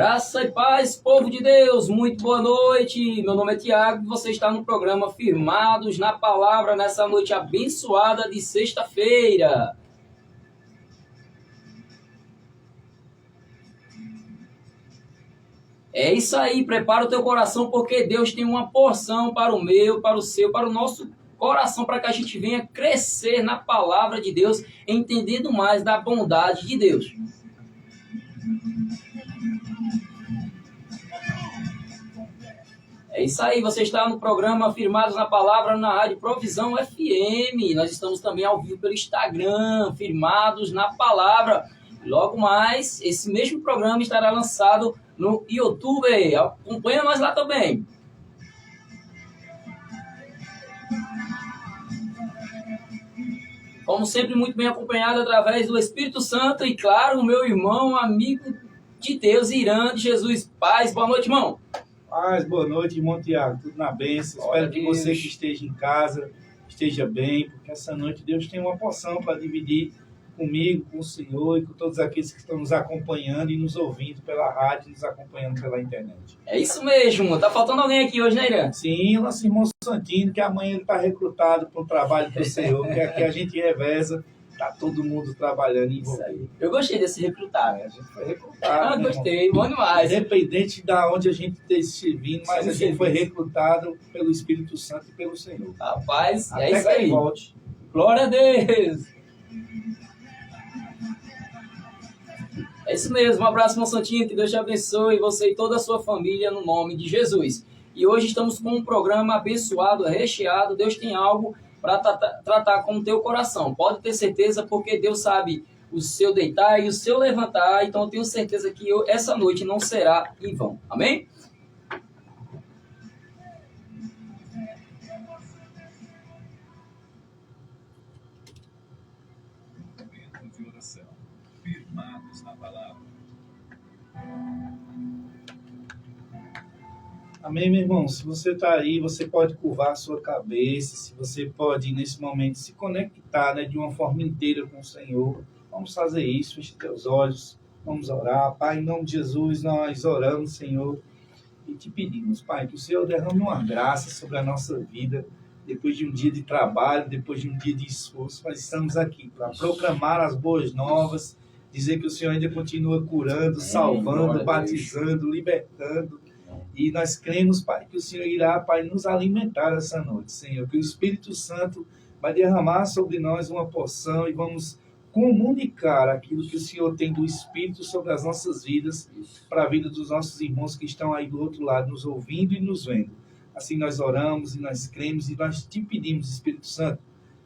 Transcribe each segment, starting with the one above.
Graça e paz, povo de Deus, muito boa noite. Meu nome é Tiago e você está no programa Firmados na Palavra nessa noite abençoada de sexta-feira. É isso aí, prepara o teu coração porque Deus tem uma porção para o meu, para o seu, para o nosso coração, para que a gente venha crescer na Palavra de Deus, entendendo mais da bondade de Deus. É isso aí, você está no programa Firmados na Palavra na Rádio Provisão FM. Nós estamos também ao vivo pelo Instagram, Firmados na Palavra. Logo mais, esse mesmo programa estará lançado no YouTube. Acompanha nós lá também. Como sempre, muito bem acompanhado através do Espírito Santo e, claro, o meu irmão, amigo de Deus, Irã de Jesus. Paz, boa noite, irmão. Paz, boa noite, irmão Tiago, tudo na bênção. Espero que você que esteja em casa esteja bem, porque essa noite Deus tem uma porção para dividir comigo, com o Senhor e com todos aqueles que estão nos acompanhando e nos ouvindo pela rádio, nos acompanhando pela internet. É isso mesmo, tá faltando alguém aqui hoje, né, Irã? Sim, o nosso irmão Santino, que amanhã ele está recrutado para o trabalho do Senhor, que aqui a gente reveza. Tá todo mundo trabalhando em você. Eu gostei desse recrutar. A gente foi recrutado. Gostei, bom demais. Independente de onde a gente esteja vindo, mas a gente foi recrutado pelo Espírito Santo e pelo Senhor. Rapaz, até é isso aí. Volte. Glória a Deus. É isso mesmo, um abraço, irmão Santinho, que Deus te abençoe, você e toda a sua família, no nome de Jesus. E hoje estamos com um programa abençoado, recheado. Deus tem algo para tratar com o teu coração. Pode ter certeza, porque Deus sabe o seu deitar e o seu levantar. Então eu tenho certeza que essa noite não será em vão. Amém? Momento de oração. Firmados na palavra. Amém, meu irmão? Se você está aí, você pode curvar a sua cabeça, se você pode, nesse momento, se conectar, né, de uma forma inteira com o Senhor. Vamos fazer isso, feche teus olhos, vamos orar. Pai, em nome de Jesus, nós oramos, Senhor, e te pedimos, Pai, que o Senhor derrame uma graça sobre a nossa vida, depois de um dia de trabalho, depois de um dia de esforço. Nós estamos aqui para proclamar as boas novas, dizer que o Senhor ainda continua curando, salvando, batizando, libertando. E nós cremos, Pai, que o Senhor irá, Pai, nos alimentar essa noite, Senhor. Que o Espírito Santo vai derramar sobre nós uma porção e vamos comunicar aquilo que o Senhor tem do Espírito sobre as nossas vidas, para a vida dos nossos irmãos que estão aí do outro lado, nos ouvindo e nos vendo. Assim nós oramos e nós cremos e nós te pedimos, Espírito Santo,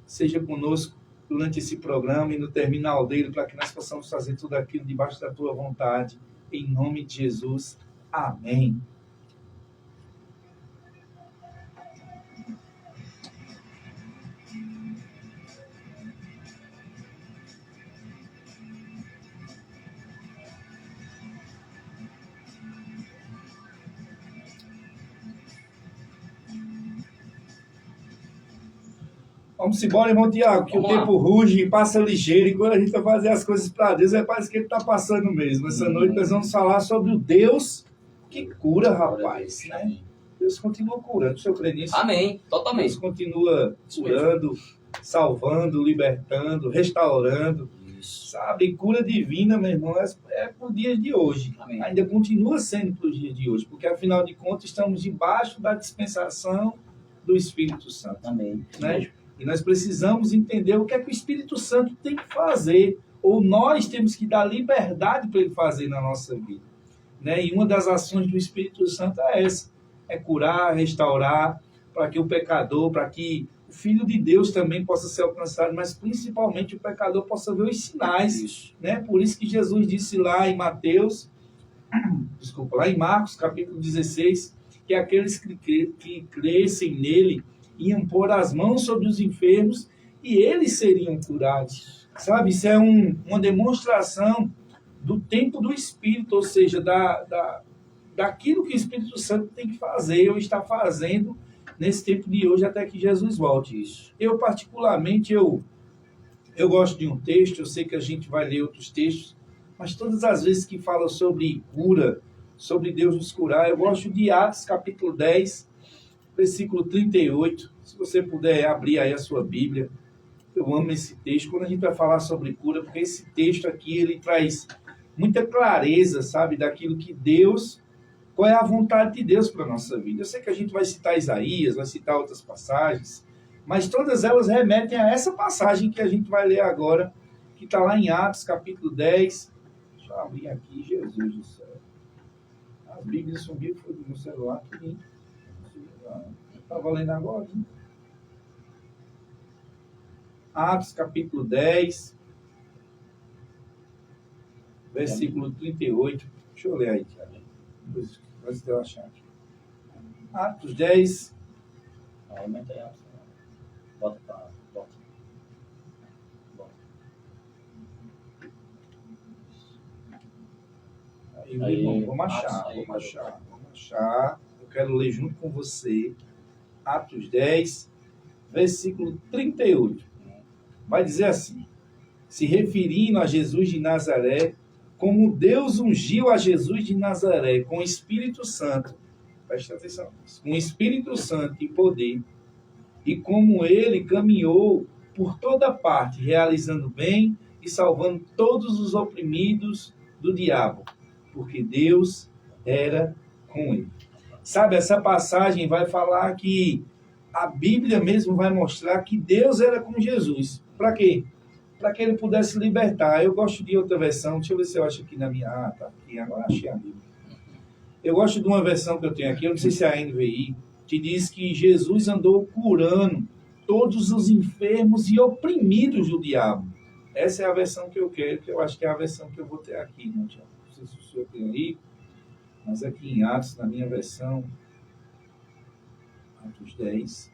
seja conosco durante esse programa e no terminal dele, para que nós possamos fazer tudo aquilo debaixo da tua vontade. Em nome de Jesus. Amém. Vamos embora, irmão Tiago, que o tempo ruge e passa ligeiro, e quando a gente vai fazer as coisas para Deus, parece que ele está passando mesmo. Essa noite nós vamos falar sobre o Deus que cura, rapaz, né? Deus continua curando, o senhor crê nisso? Amém, totalmente. Deus continua curando, salvando, libertando, restaurando, sabe? Cura divina, meu irmão, é para o dia de hoje. Amém. Ainda continua sendo para o dia de hoje, porque afinal de contas estamos debaixo da dispensação do Espírito Santo. Amém. Né? E nós precisamos entender o que é que o Espírito Santo tem que fazer, ou nós temos que dar liberdade para ele fazer na nossa vida. Né? E uma das ações do Espírito Santo é essa, é curar, restaurar, para que o pecador, para que o Filho de Deus também possa ser alcançado, mas principalmente o pecador possa ver os sinais. Né? Por isso que Jesus disse lá em lá em Marcos, capítulo 16, que aqueles que crescem nele iam pôr as mãos sobre os enfermos e eles seriam curados. Sabe, isso é uma demonstração do tempo do Espírito, ou seja, daquilo que o Espírito Santo tem que fazer ou está fazendo nesse tempo de hoje até que Jesus volte. Isso. Eu, particularmente, eu gosto de um texto, eu sei que a gente vai ler outros textos, mas todas as vezes que fala sobre cura, sobre Deus nos curar. Eu gosto de Atos, capítulo 10, versículo 38. Se você puder abrir aí a sua Bíblia. Eu amo esse texto. Quando a gente vai falar sobre cura, porque esse texto aqui, ele traz muita clareza, sabe, daquilo que Deus, qual é a vontade de Deus para a nossa vida. Eu sei que a gente vai citar Isaías, vai citar outras passagens, mas todas elas remetem a essa passagem que a gente vai ler agora, que está lá em Atos, capítulo 10. Deixa eu abrir aqui, Jesus do céu. As Bíblias sumiram, foi do meu celular. Estava lendo agora, hein? Atos, capítulo 10, versículo 38. Deixa eu ler aí, Tiago. Depois eu achar aqui. Atos 10. Aumenta aí, bota para. Bota. Aí, irmão, vamos achar. Eu quero ler junto com você. Atos 10, versículo 38. Vai dizer assim, se referindo a Jesus de Nazaré, como Deus ungiu a Jesus de Nazaré com o Espírito Santo, preste atenção, com o Espírito Santo e poder, e como ele caminhou por toda parte, realizando bem e salvando todos os oprimidos do diabo, porque Deus era com ele. Sabe, essa passagem vai falar que a Bíblia mesmo vai mostrar que Deus era com Jesus. Para quê? Para que ele pudesse libertar. Eu gosto de outra versão. Deixa eu ver se eu acho aqui na minha... Ah, tá aqui. Agora achei a Bíblia. Eu gosto de uma versão que eu tenho aqui. Eu não sei se é a NVI. Que diz que Jesus andou curando todos os enfermos e oprimidos do diabo. Essa é a versão que eu quero. Que eu acho que é a versão que eu vou ter aqui. Não sei se o senhor tem aí. Mas aqui em Atos, na minha versão... Atos 10.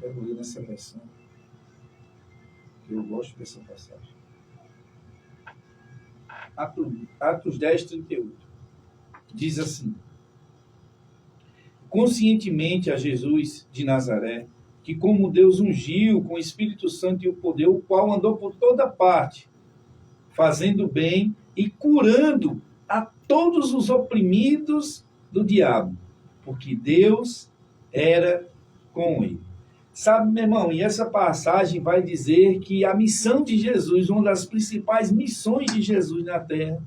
Eu quero ler nessa versão. Eu gosto dessa passagem. Atos 10, 38. Diz assim: conscientemente a Jesus de Nazaré, que como Deus ungiu com o Espírito Santo e o poder, o qual andou por toda parte, fazendo bem e curando a todos os oprimidos do diabo, porque Deus era com ele. Sabe, meu irmão, e essa passagem vai dizer que a missão de Jesus, uma das principais missões de Jesus na terra,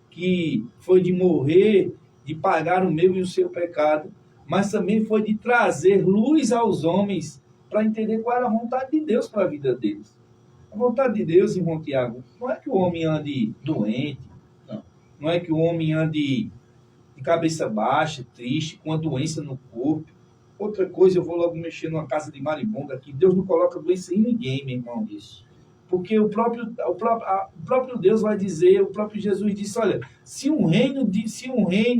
que foi de morrer, de pagar o meu e o seu pecado, mas também foi de trazer luz aos homens para entender qual era a vontade de Deus para a vida deles. A vontade de Deus, irmão Tiago, não é que o homem ande doente, não é que o homem ande de cabeça baixa, triste, com a doença no corpo. Outra coisa, eu vou logo mexer numa casa de marimbondo aqui. Deus não coloca doença em ninguém, meu irmão, disso. Porque o próprio Deus vai dizer, o próprio Jesus disse, olha, se um reino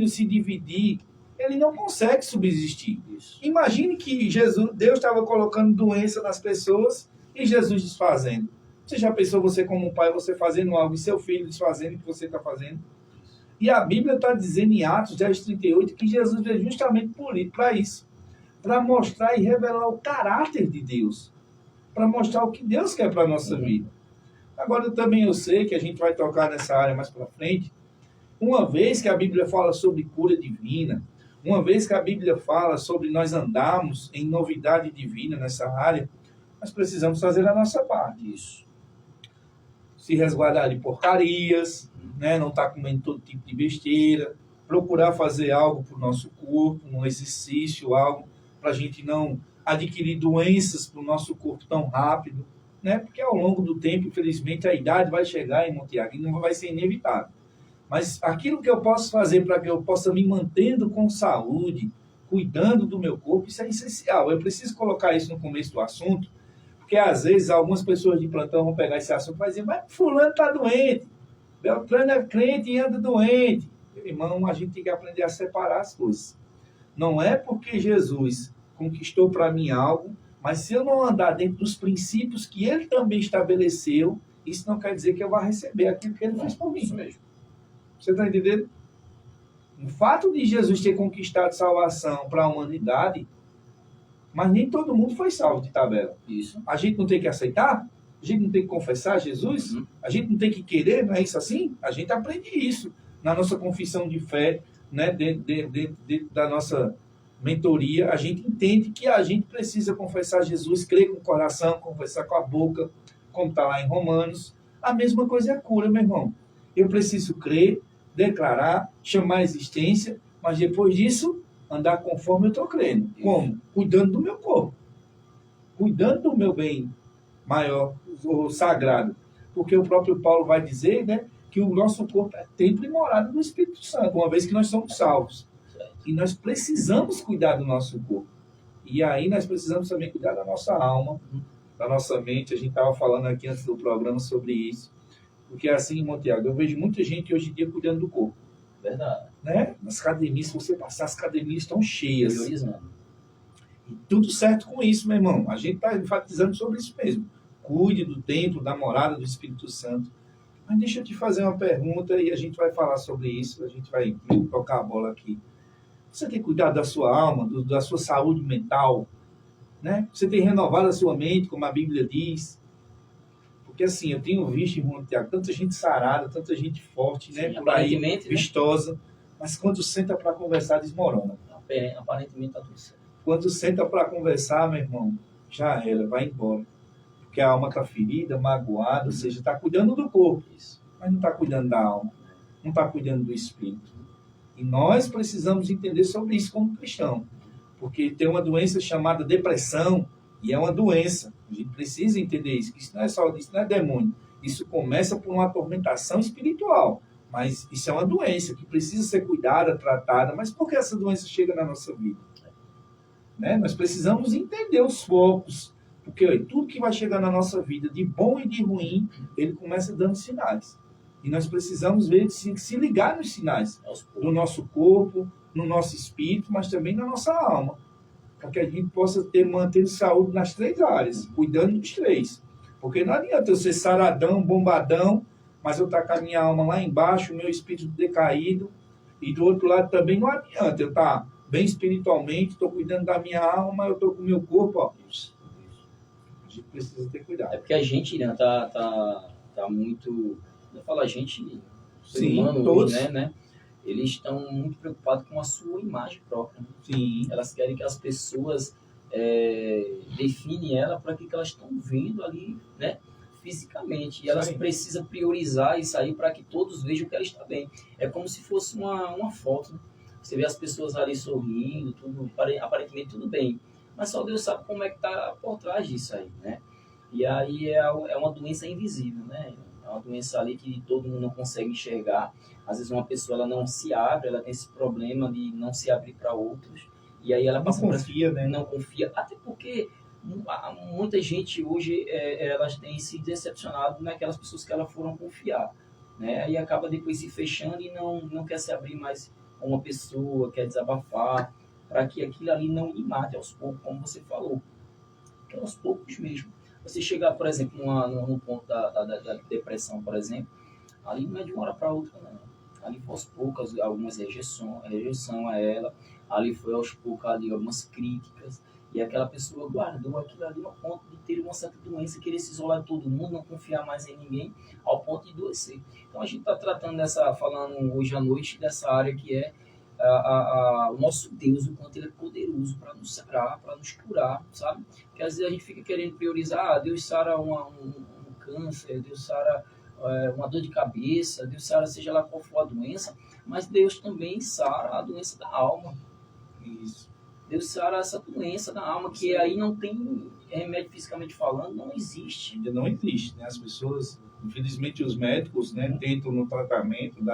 se dividir, ele não consegue subsistir. Isso. Imagine que Deus estava colocando doença nas pessoas e Jesus desfazendo. Você já pensou, você como pai, você fazendo algo e seu filho desfazendo o que você está fazendo? E a Bíblia está dizendo em Atos 10:38 que Jesus veio justamente para isso. Para mostrar e revelar o caráter de Deus. Para mostrar o que Deus quer para a nossa vida. Agora, eu sei que a gente vai tocar nessa área mais para frente. Uma vez que a Bíblia fala sobre cura divina, uma vez que a Bíblia fala sobre nós andarmos em novidade divina nessa área, nós precisamos fazer a nossa parte. Isso. Se resguardar de porcarias, né? Não estar comendo todo tipo de besteira, procurar fazer algo para o nosso corpo, um exercício, algo para a gente não adquirir doenças para o nosso corpo tão rápido, né? Porque ao longo do tempo, infelizmente, a idade vai chegar, irmão Tiago, e não vai ser inevitável. Mas aquilo que eu posso fazer para que eu possa me mantendo com saúde, cuidando do meu corpo, isso é essencial. Eu preciso colocar isso no começo do assunto, porque às vezes algumas pessoas de plantão vão pegar esse assunto e vão dizer, mas fulano está doente, Beltrano é crente e anda doente. Meu irmão, a gente tem que aprender a separar as coisas. Não é porque Jesus conquistou para mim algo, mas se eu não andar dentro dos princípios que ele também estabeleceu, isso não quer dizer que eu vá receber aquilo que ele fez por mim. Isso mesmo. Você está entendendo? O fato de Jesus ter conquistado salvação para a humanidade, mas nem todo mundo foi salvo de tabela. Isso. A gente não tem que aceitar? A gente não tem que confessar Jesus? A gente não tem que querer? Não é isso assim? A gente aprende isso na nossa confissão de fé, né, dentro da nossa mentoria, a gente entende que a gente precisa confessar Jesus, crer com o coração, confessar com a boca, como está lá em Romanos. A mesma coisa é a cura, meu irmão. Eu preciso crer, declarar, chamar a existência, mas depois disso, andar conforme eu estou crendo. Como? Cuidando do meu corpo. Cuidando do meu bem maior, o sagrado. Porque o próprio Paulo vai dizer, né, que o nosso corpo é templo e morada do Espírito Santo, uma vez que nós somos salvos. E nós precisamos cuidar do nosso corpo. E aí nós precisamos também cuidar da nossa alma, da nossa mente. A gente estava falando aqui antes do programa sobre isso. Porque assim, irmão Tiago, eu vejo muita gente hoje em dia cuidando do corpo. Verdade. Né? Nas academias, se você passar, as academias estão cheias. Priorizando. E tudo certo com isso, meu irmão. A gente está enfatizando sobre isso mesmo. Cuide do templo, da morada do Espírito Santo. Mas deixa eu te fazer uma pergunta e a gente vai falar sobre isso. A gente vai tocar a bola aqui. Você tem cuidado da sua alma, da sua saúde mental? Né? Você tem renovado a sua mente, como a Bíblia diz? Porque assim, eu tenho visto, irmão Tiago, tanta gente sarada, tanta gente forte, né? Sim, por aí, né? vistosa. Mas quando senta para conversar, desmorona. Aparentemente está tudo certo. Quando senta para conversar, meu irmão, já era, vai embora. Porque a alma está ferida, magoada, ou seja, está cuidando do corpo, mas não está cuidando da alma, não está cuidando do espírito. E nós precisamos entender sobre isso como cristão. Porque tem uma doença chamada depressão, e é uma doença. A gente precisa entender isso, que isso não é só isso, não é demônio. Isso começa por uma atormentação espiritual. Mas isso é uma doença que precisa ser cuidada, tratada. Mas por que essa doença chega na nossa vida? Né? Nós precisamos entender os focos, porque olha, tudo que vai chegar na nossa vida, de bom e de ruim, ele começa dando sinais. E nós precisamos ver, se ligar nos sinais do nosso corpo, no nosso espírito, mas também na nossa alma, para que a gente possa manter saúde nas 3 áreas, cuidando dos 3. Porque não adianta eu ser saradão, bombadão, mas eu estar com a minha alma lá embaixo, o meu espírito decaído, e do outro lado também não adianta eu estar bem espiritualmente, estou cuidando da minha alma, eu estou com o meu corpo, ó. A gente precisa ter cuidado. É porque a gente, né, tá muito... Eu falo a gente, Sim, humano todos. hoje, né? Eles estão muito preocupados com a sua imagem própria. Né? Sim. Elas querem que as pessoas definem ela para que elas estão vendo ali, né? Fisicamente. E elas precisam priorizar isso aí para que todos vejam que ela está bem. É como se fosse uma foto. Né? Você vê as pessoas ali sorrindo, tudo, aparentemente tudo bem. Mas só Deus sabe como é que está por trás disso aí, né? E aí é uma doença invisível, né? É uma doença ali que todo mundo não consegue enxergar. Às vezes uma pessoa ela não se abre, ela tem esse problema de não se abrir para outros. E aí ela passa não confia, né? Não confia. Até porque muita gente hoje elas têm se decepcionado naquelas pessoas que elas foram confiar. Né? E acaba depois se fechando e não quer se abrir mais com uma pessoa, quer desabafar, para que aquilo ali não lhe mate aos poucos, como você falou. Que aos poucos mesmo. Você chegar, por exemplo, no ponto da depressão, por exemplo, ali não é de uma hora para outra, não. Ali foi aos poucos, algumas rejeição a ela, ali foi aos poucos ali algumas críticas, e aquela pessoa guardou aquilo ali ao ponto de ter uma certa doença, querer se isolar de todo mundo, não confiar mais em ninguém, ao ponto de adoecer. Então a gente está tratando falando hoje à noite dessa área que é o nosso Deus, o quanto ele é poderoso para nos sarar, para nos curar, sabe? Porque às vezes a gente fica querendo priorizar, Deus sara um câncer, Deus sara uma dor de cabeça, Deus sara seja lá qual for a doença, mas Deus também sara a doença da alma. Isso. Deus sara essa doença da alma, que aí não tem remédio fisicamente falando, não existe. Ainda não existe, né? As pessoas, infelizmente os médicos, né, tentam no tratamento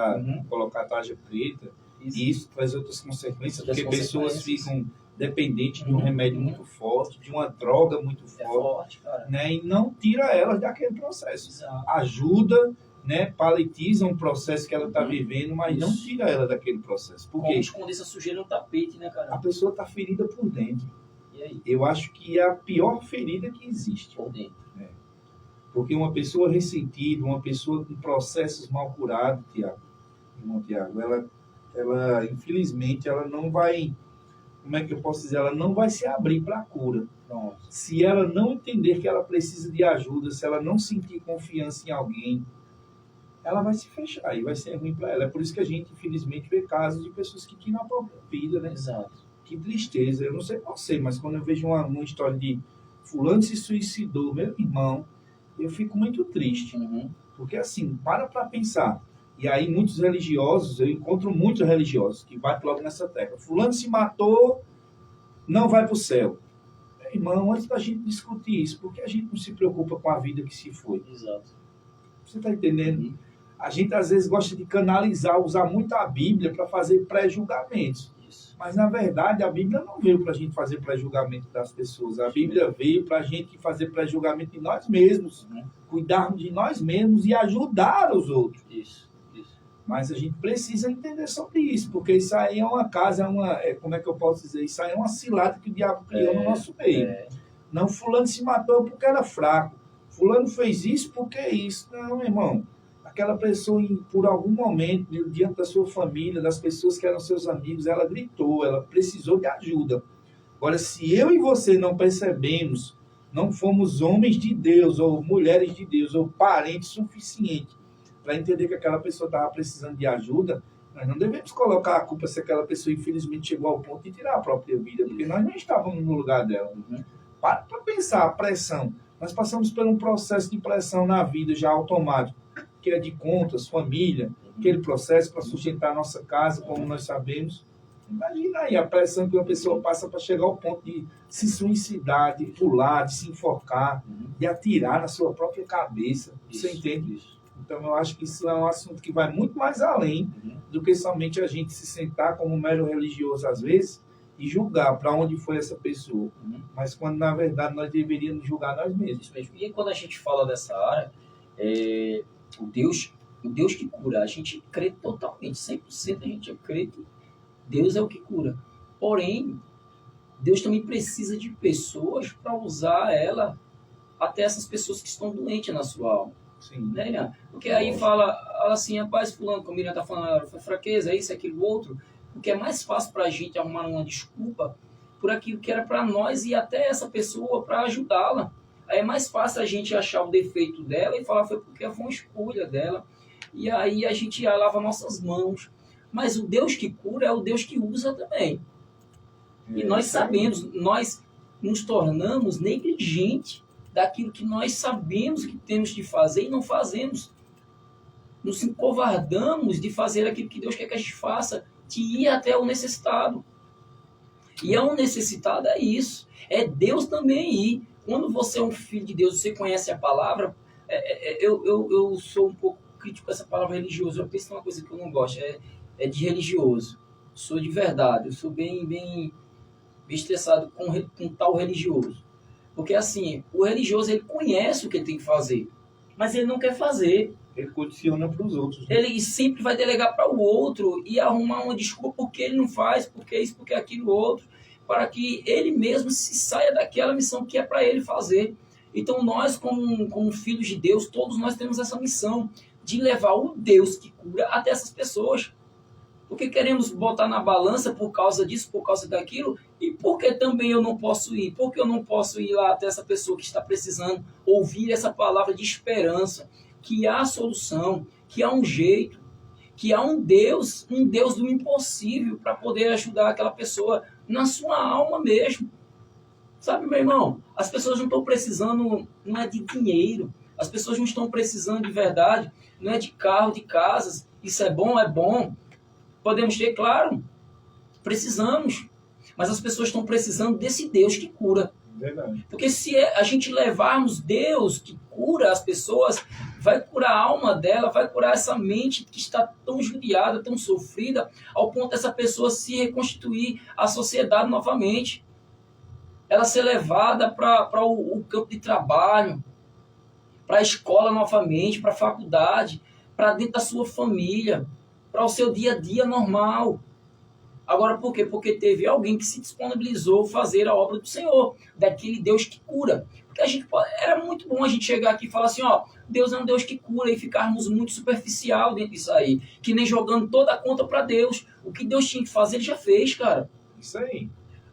colocar tarja preta, e isso traz outras consequências, porque pessoas ficam dependentes de um remédio muito forte, de uma droga muito forte, né, e não tira elas daquele processo. Exato. Ajuda, né, paletiza um processo que ela está vivendo, mas não tira ela daquele processo. Por quê? Como esconder essa sujeira no tapete, né, cara? A pessoa está ferida por dentro. E aí? Eu acho que é a pior ferida que existe. Por dentro. Porque uma pessoa ressentida, uma pessoa com processos mal curados, irmão Tiago, ela infelizmente, ela não vai, como é que eu posso dizer, ela não vai se abrir para a cura. Pronto. Se ela não entender que ela precisa de ajuda, se ela não sentir confiança em alguém, ela vai se fechar e vai ser ruim para ela. É por isso que a gente, infelizmente, vê casos de pessoas que tiram a própria vida, né? Exato. Que tristeza. Eu não sei você, mas quando eu vejo uma história de fulano se suicidou, meu irmão, eu fico muito triste. Uhum. Porque assim, para pensar. E aí muitos religiosos, eu encontro muitos religiosos que batem logo nessa tecla. Fulano se matou, não vai para o céu. Meu irmão, antes da gente discutir isso, por que a gente não se preocupa com a vida que se foi? Exato. Você está entendendo? A gente às vezes gosta de canalizar, usar muito a Bíblia para fazer pré-julgamentos. Isso. Mas na verdade a Bíblia não veio para a gente fazer pré-julgamento das pessoas. A Bíblia veio para a gente fazer pré-julgamento de nós mesmos, Uhum. cuidarmos de nós mesmos e ajudar os outros. Isso. Mas a gente precisa entender sobre isso, porque isso aí é uma casa, como é que eu posso dizer? Isso aí é uma cilada que o diabo criou no nosso meio. Não, fulano se matou porque era fraco. Fulano fez isso porque é isso. Não, meu irmão. Aquela pessoa, por algum momento, diante da sua família, das pessoas que eram seus amigos, ela gritou, ela precisou de ajuda. Agora, se eu e você não percebemos, não fomos homens de Deus, ou mulheres de Deus, ou parentes suficientes para entender que aquela pessoa estava precisando de ajuda, nós não devemos colocar a culpa se aquela pessoa, infelizmente, chegou ao ponto de tirar a própria vida, porque nós não estávamos no lugar dela. Uhum. Para pensar, a pressão. Nós passamos por um processo de pressão na vida já automático, que é de contas, família, aquele processo para sustentar a nossa casa, como nós sabemos. Imagina aí a pressão que uma pessoa passa para chegar ao ponto de se suicidar, de pular, de se enforcar, de atirar na sua própria cabeça. Você entende? Isso. Então, eu acho que isso é um assunto que vai muito mais além do que somente a gente se sentar como mero religioso, às vezes, e julgar para onde foi essa pessoa. Mas quando, na verdade, nós deveríamos julgar nós mesmos. Isso mesmo. E quando a gente fala dessa área, o Deus que cura, a gente crê totalmente, 100% a gente acredita que Deus é o que cura. Porém, Deus também precisa de pessoas para usar ela até essas pessoas que estão doentes na sua alma. Sim. Né, Miriam? Porque aí fala assim, rapaz, fulano, como a Miriam está falando, foi fraqueza, isso, aquilo, outro. Porque é mais fácil para a gente arrumar uma desculpa por aquilo que era para nós e até essa pessoa para ajudá-la. Aí é mais fácil a gente achar o defeito dela e falar foi porque foi uma escolha dela. E aí a gente lava nossas mãos. Mas o Deus que cura é o Deus que usa também. E nós sabemos, nós nos tornamos negligentes daquilo que nós sabemos que temos de fazer e não fazemos. Nos encovardamos de fazer aquilo que Deus quer que a gente faça, de ir até o necessitado. E é um necessitado, é isso. É Deus também ir. Quando você é um filho de Deus, você conhece a palavra, eu sou um pouco crítico com essa palavra religioso. Eu penso numa coisa que eu não gosto, é de religioso. Sou de verdade, eu sou bem estressado com tal religioso. Porque assim, o religioso ele conhece o que ele tem que fazer, mas ele não quer fazer. Ele condiciona para os outros. Né? Ele sempre vai delegar para o outro e arrumar uma desculpa porque ele não faz, porque isso, porque aquilo, outro, para que ele mesmo se saia daquela missão que é para ele fazer. Então nós, como filhos de Deus, todos nós temos essa missão de levar o Deus que cura até essas pessoas. Porque queremos botar na balança por causa disso, por causa daquilo, e porque também eu não posso ir? Porque eu não posso ir lá até essa pessoa que está precisando ouvir essa palavra de esperança, que há solução, que há um jeito, que há um Deus do impossível para poder ajudar aquela pessoa na sua alma mesmo. Sabe, meu irmão, as pessoas não estão precisando, não é de dinheiro, as pessoas não estão precisando de verdade, não é de carro, de casas, isso é bom. Podemos ter, claro, precisamos, mas as pessoas estão precisando desse Deus que cura. Verdade. Porque se a gente levarmos Deus que cura as pessoas, vai curar a alma dela, vai curar essa mente que está tão judiada, tão sofrida, ao ponto dessa pessoa se reconstituir à sociedade novamente. Ela ser levada para o campo de trabalho, para a escola novamente, para a faculdade, para dentro da sua família, para o seu dia a dia normal. Agora, por quê? Porque teve alguém que se disponibilizou a fazer a obra do Senhor, daquele Deus que cura. Porque era muito bom a gente chegar aqui e falar assim, ó, Deus é um Deus que cura, e ficarmos muito superficial dentro disso aí, que nem jogando toda a conta para Deus. O que Deus tinha que fazer, ele já fez, cara. Isso aí.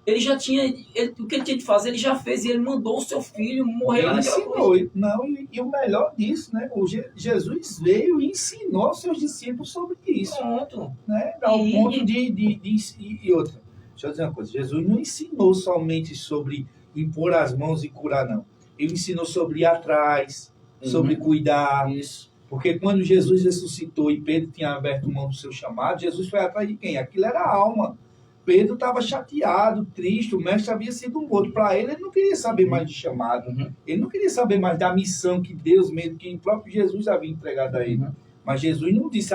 Ele já tinha, o que ele tinha de fazer, ele já fez, e ele mandou o seu filho morrer lá Ele naquela ensinou. cruz. Não, e o melhor disso, né? Jesus veio e ensinou aos seus discípulos sobre isso. Pronto. Né? Ao ponto e outra. Deixa eu dizer uma coisa. Jesus não ensinou somente sobre impor as mãos e curar, não. Ele ensinou sobre ir atrás, sobre cuidar. Isso. Porque quando Jesus ressuscitou e Pedro tinha aberto mão do seu chamado, Jesus foi atrás de quem? Aquilo era a alma. Pedro estava chateado, triste, o mestre havia sido morto. Para ele, ele não queria saber mais de chamado. Ele não queria saber mais da missão que Deus mesmo, que o próprio Jesus havia entregado a ele. Mas Jesus não disse,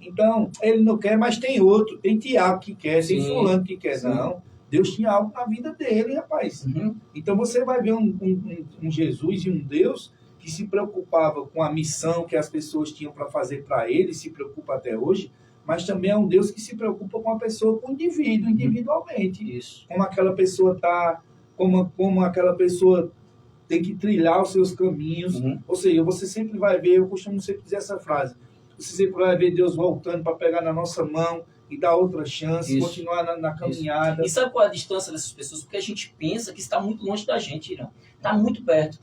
então, ele não quer, mas tem outro. Tem Tiago que quer, tem fulano que quer. Sim. Não, Deus tinha algo na vida dele, rapaz. Então, você vai ver um Jesus e um Deus que se preocupava com a missão que as pessoas tinham para fazer para ele, se preocupa até hoje, mas também é um Deus que se preocupa com a pessoa, com o indivíduo, individualmente. Isso. Como aquela pessoa está, como aquela pessoa tem que trilhar os seus caminhos. Ou seja, você sempre vai ver, eu costumo sempre dizer essa frase, você sempre vai ver Deus voltando para pegar na nossa mão e dar outra chance, continuar na caminhada. E sabe qual é a distância dessas pessoas? Porque a gente pensa que está muito longe da gente, Irã. Está muito perto.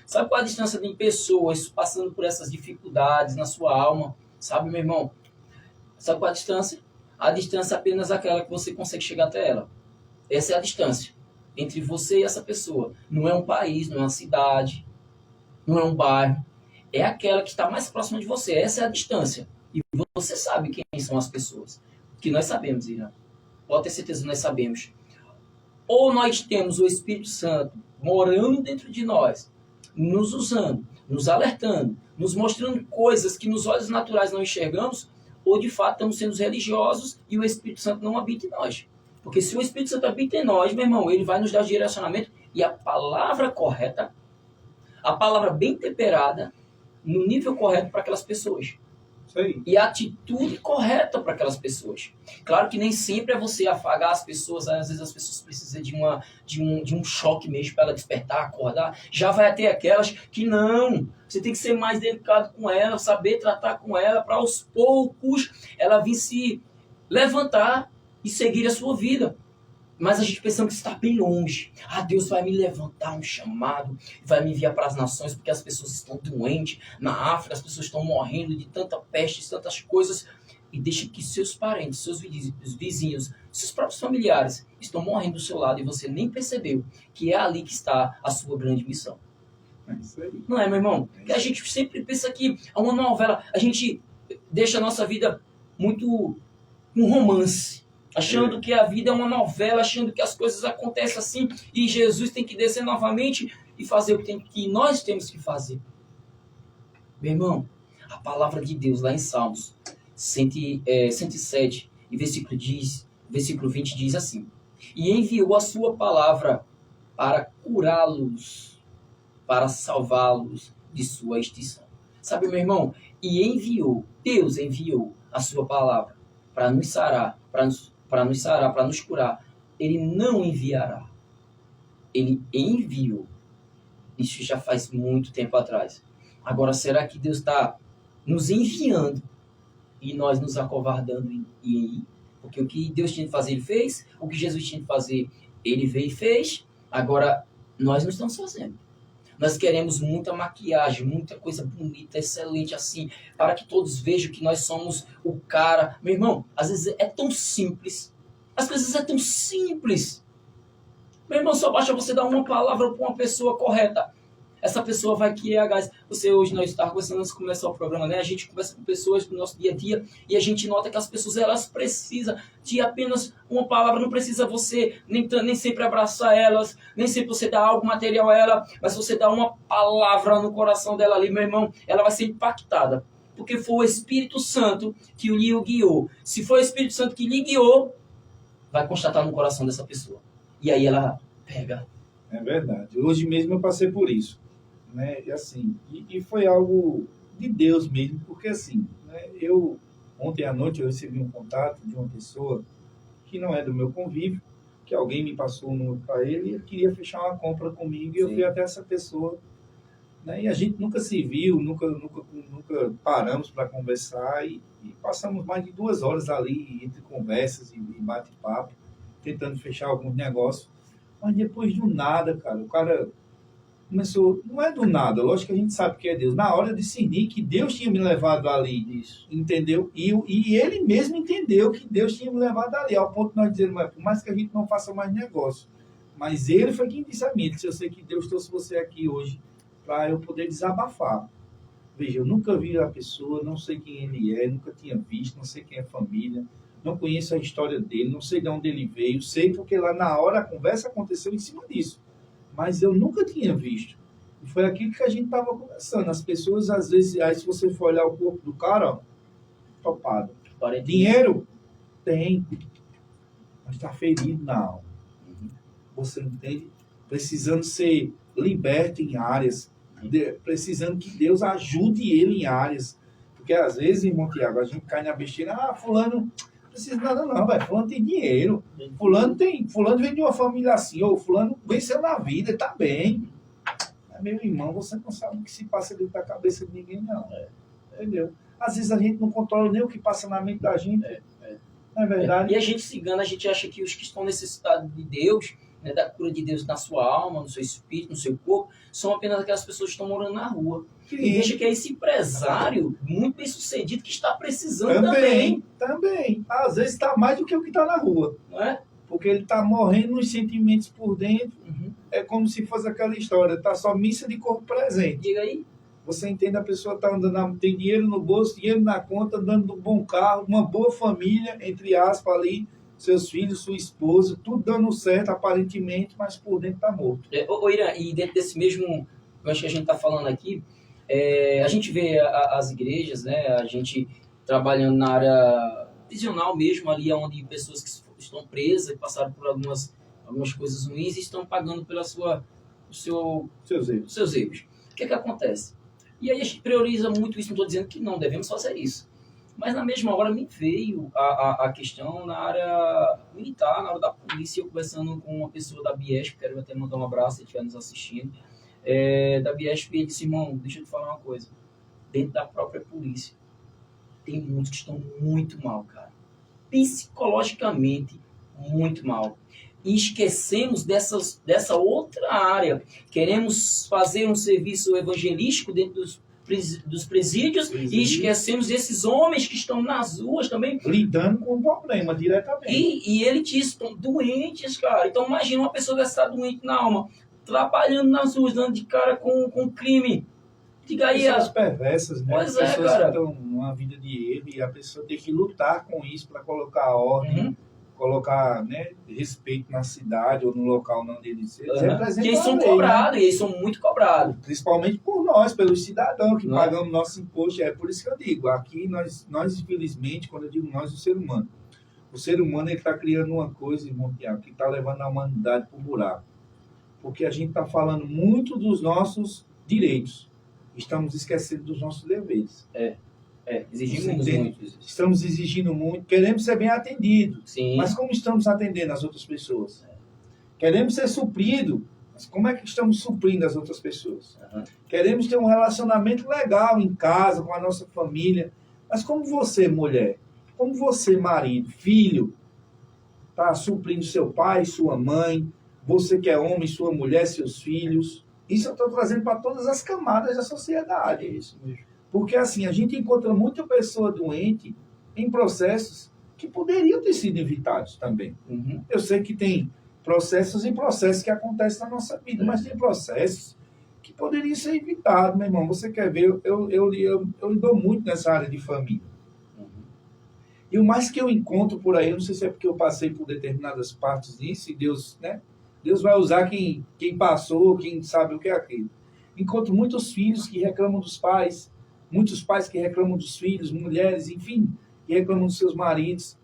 Sabe qual é a distância de pessoas passando por essas dificuldades na sua alma? Sabe, meu irmão? Sabe qual é a distância? A distância é apenas aquela que você consegue chegar até ela. Essa é a distância entre você e essa pessoa. Não é um país, não é uma cidade, não é um bairro. É aquela que está mais próxima de você. Essa é a distância. E você sabe quem são as pessoas. Que nós sabemos, Irã. Pode ter certeza que nós sabemos. Ou nós temos o Espírito Santo morando dentro de nós, nos usando, nos alertando, nos mostrando coisas que nos olhos naturais não enxergamos, ou de fato estamos sendo religiosos e o Espírito Santo não habita em nós. Porque se o Espírito Santo habita em nós, meu irmão, ele vai nos dar direcionamento e a palavra correta, a palavra bem temperada, no nível correto para aquelas pessoas. Sei. E a atitude correta para aquelas pessoas. Claro que nem sempre é você afagar as pessoas, às vezes as pessoas precisam de um choque mesmo para ela despertar, acordar. Já vai ter aquelas que não. Você tem que ser mais delicado com ela, saber tratar com ela, para aos poucos ela vir se levantar e seguir a sua vida. Mas a gente pensando que está bem longe. Deus vai me levantar um chamado, vai me enviar para as nações, porque as pessoas estão doentes. Na África, as pessoas estão morrendo de tanta peste, de tantas coisas. E deixa que seus parentes, seus vizinhos, seus próprios familiares estão morrendo do seu lado e você nem percebeu que é ali que está a sua grande missão. É isso aí. Não é, meu irmão? Porque a gente sempre pensa que é uma novela. A gente deixa a nossa vida muito um romance. Achando que a vida é uma novela, achando que as coisas acontecem assim e Jesus tem que descer novamente e fazer o que nós temos que fazer. Meu irmão, a palavra de Deus lá em Salmos 107, e versículo 20 diz assim: e enviou a sua palavra para curá-los, para salvá-los de sua extinção. Sabe, meu irmão? Deus enviou a sua palavra para nos sarar, para nos curar. Ele não enviará. Ele enviou. Isso já faz muito tempo atrás. Agora, será que Deus está nos enviando e nós nos acovardando em ir? Porque o que Deus tinha de fazer, Ele fez. O que Jesus tinha de fazer, Ele veio e fez. Agora, nós não estamos fazendo. Nós queremos muita maquiagem, muita coisa bonita, excelente assim, para que todos vejam que nós somos o cara. Meu irmão, às vezes é tão simples. Às vezes é tão simples. Meu irmão, só basta você dar uma palavra para uma pessoa correta. Essa pessoa vai criar gás. Hoje nós estávamos conversando antes de começar o programa, né? A gente conversa com pessoas no nosso dia a dia e a gente nota que as pessoas, elas precisam de apenas uma palavra. Não precisa você nem sempre abraçar elas, nem sempre você dar algo material a ela, mas você dá uma palavra no coração dela ali, meu irmão, ela vai ser impactada. Porque foi o Espírito Santo que lhe guiou. Se foi o Espírito Santo que lhe guiou, vai constatar no coração dessa pessoa. E aí ela pega. É verdade. Hoje mesmo eu passei por isso. Né? E assim, e foi algo de Deus mesmo, porque assim, né, ontem à noite eu recebi um contato de uma pessoa que não é do meu convívio, que alguém me passou o número para ele e ele queria fechar uma compra comigo e eu fui até essa pessoa, né, e a gente nunca se viu, nunca paramos para conversar e passamos mais de 2 horas ali entre conversas e bate-papo. tentando fechar alguns negócios. Mas depois do nada, cara, o cara começou, não é do nada, lógico que a gente sabe que é Deus. Na hora eu decidi que Deus tinha me levado ali, Isso. entendeu? E ele mesmo entendeu que Deus tinha me levado ali, ao ponto de nós dizermos, mas por mais que a gente não faça mais negócio, mas ele foi quem disse a mim, disse, eu sei que Deus trouxe você aqui hoje para eu poder desabafar. Veja, eu nunca vi a pessoa, não sei quem ele é, nunca tinha visto, não sei quem é a família, não conheço a história dele, não sei de onde ele veio, sei porque lá na hora a conversa aconteceu em cima disso. Mas eu nunca tinha visto. E foi aquilo que a gente estava conversando. As pessoas, às vezes, aí se você for olhar o corpo do cara, ó, topado. Dinheiro? Tem. Mas está ferido na alma. Você entende? Precisando ser liberto em áreas. Precisando que Deus ajude ele em áreas. Porque às vezes, irmão Tiago, a gente cai na besteira. Ah, fulano... Precisa de nada não, velho. Fulano tem dinheiro. Fulano vem de uma família assim, ou fulano venceu na vida, tá bem. Mas, meu irmão, você não sabe o que se passa dentro da cabeça de ninguém, não. Entendeu? Às vezes a gente não controla nem o que passa na mente da gente. Não é verdade? E a gente se engana, a gente acha que os que estão necessitados de Deus, né, da cura de Deus na sua alma, no seu espírito, no seu corpo, são apenas aquelas pessoas que estão morando na rua. E deixa que é esse empresário muito bem sucedido que está precisando também. Também. Às vezes está mais do que o que está na rua. Não é? Porque ele está morrendo nos sentimentos por dentro. É como se fosse aquela história, está só missa de corpo presente. Diga aí. Você entende, a pessoa está andando, tem dinheiro no bolso, dinheiro na conta, andando num bom carro, uma boa família, entre aspas, ali, seus filhos, sua esposa, tudo dando certo aparentemente, mas por dentro está morto. Irã, e dentro desse mesmo, eu acho que a gente está falando aqui, a gente vê as igrejas, né, a gente trabalhando na área prisional mesmo, ali onde pessoas que estão presas, que passaram por algumas coisas ruins e estão pagando pela seus erros. O que acontece? E aí a gente prioriza muito isso, não estou dizendo que não devemos fazer isso. Mas na mesma hora me veio a questão na área militar, na área da polícia, eu conversando com uma pessoa da Biesp, quero até mandar um abraço se ele estiver nos assistindo, da Biesp, e ele disse, irmão, deixa eu te falar uma coisa, dentro da própria polícia, tem muitos que estão muito mal, cara. Psicologicamente, muito mal. E esquecemos dessa outra área. Queremos fazer um serviço evangelístico dentro dos presídios e esquecemos desses homens que estão nas ruas também. Lidando com o problema diretamente. E ele diz, estão doentes, cara. Então imagina uma pessoa que está doente na alma, trabalhando nas ruas, dando de cara com crime. Diga aí. Pessoas perversas, né? Pois pessoas cara. Que estão numa vida de erro e a pessoa tem que lutar com isso para colocar ordem, colocar, né, respeito na cidade ou no local onde eles representam. E eles são cobrados, e eles são muito cobrados. Principalmente por nós, pelos cidadãos que pagamos nosso imposto. É por isso que eu digo, aqui nós infelizmente, quando eu digo nós, o ser humano ele está criando uma coisa, irmão Tiago, que está levando a humanidade para o buraco. Porque a gente está falando muito dos nossos direitos. Estamos esquecendo dos nossos deveres. Exigimos muito. Estamos exigindo muito, queremos ser bem atendidos. Sim. Mas como estamos atendendo as outras pessoas? Queremos ser supridos, mas como é que estamos suprindo as outras pessoas? Queremos ter um relacionamento legal em casa, com a nossa família. Mas como você, mulher, como você, marido, filho, está suprindo seu pai, sua mãe, você que é homem, sua mulher, seus filhos? Isso eu estou trazendo para todas as camadas da sociedade. É isso mesmo. Porque assim, a gente encontra muita pessoa doente em processos que poderiam ter sido evitados também. Eu sei que tem processos e processos que acontecem na nossa vida, mas tem processos que poderiam ser evitados, meu irmão. Você quer ver, eu lido muito nessa área de família. E o mais que eu encontro por aí, eu não sei se é porque eu passei por determinadas partes disso, e Deus, né? Deus vai usar quem passou, quem sabe o que é aquilo. Encontro muitos filhos que reclamam dos pais, muitos pais que reclamam dos filhos, mulheres, enfim, que reclamam dos seus maridos.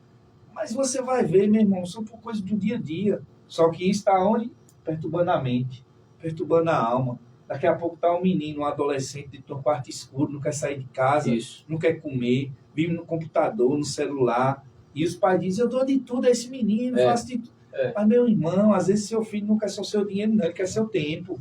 Mas você vai ver, meu irmão, são por coisas do dia a dia. Só que isso está onde? Perturbando a mente, perturbando a alma. Daqui a pouco está um menino, um adolescente, dentro de um quarto escuro, não quer sair de casa, não quer comer, vive no computador, no celular. E os pais dizem, eu dou de tudo a esse menino, faço de tudo. Mas, meu irmão, às vezes seu filho não quer só seu dinheiro, não, ele quer seu tempo.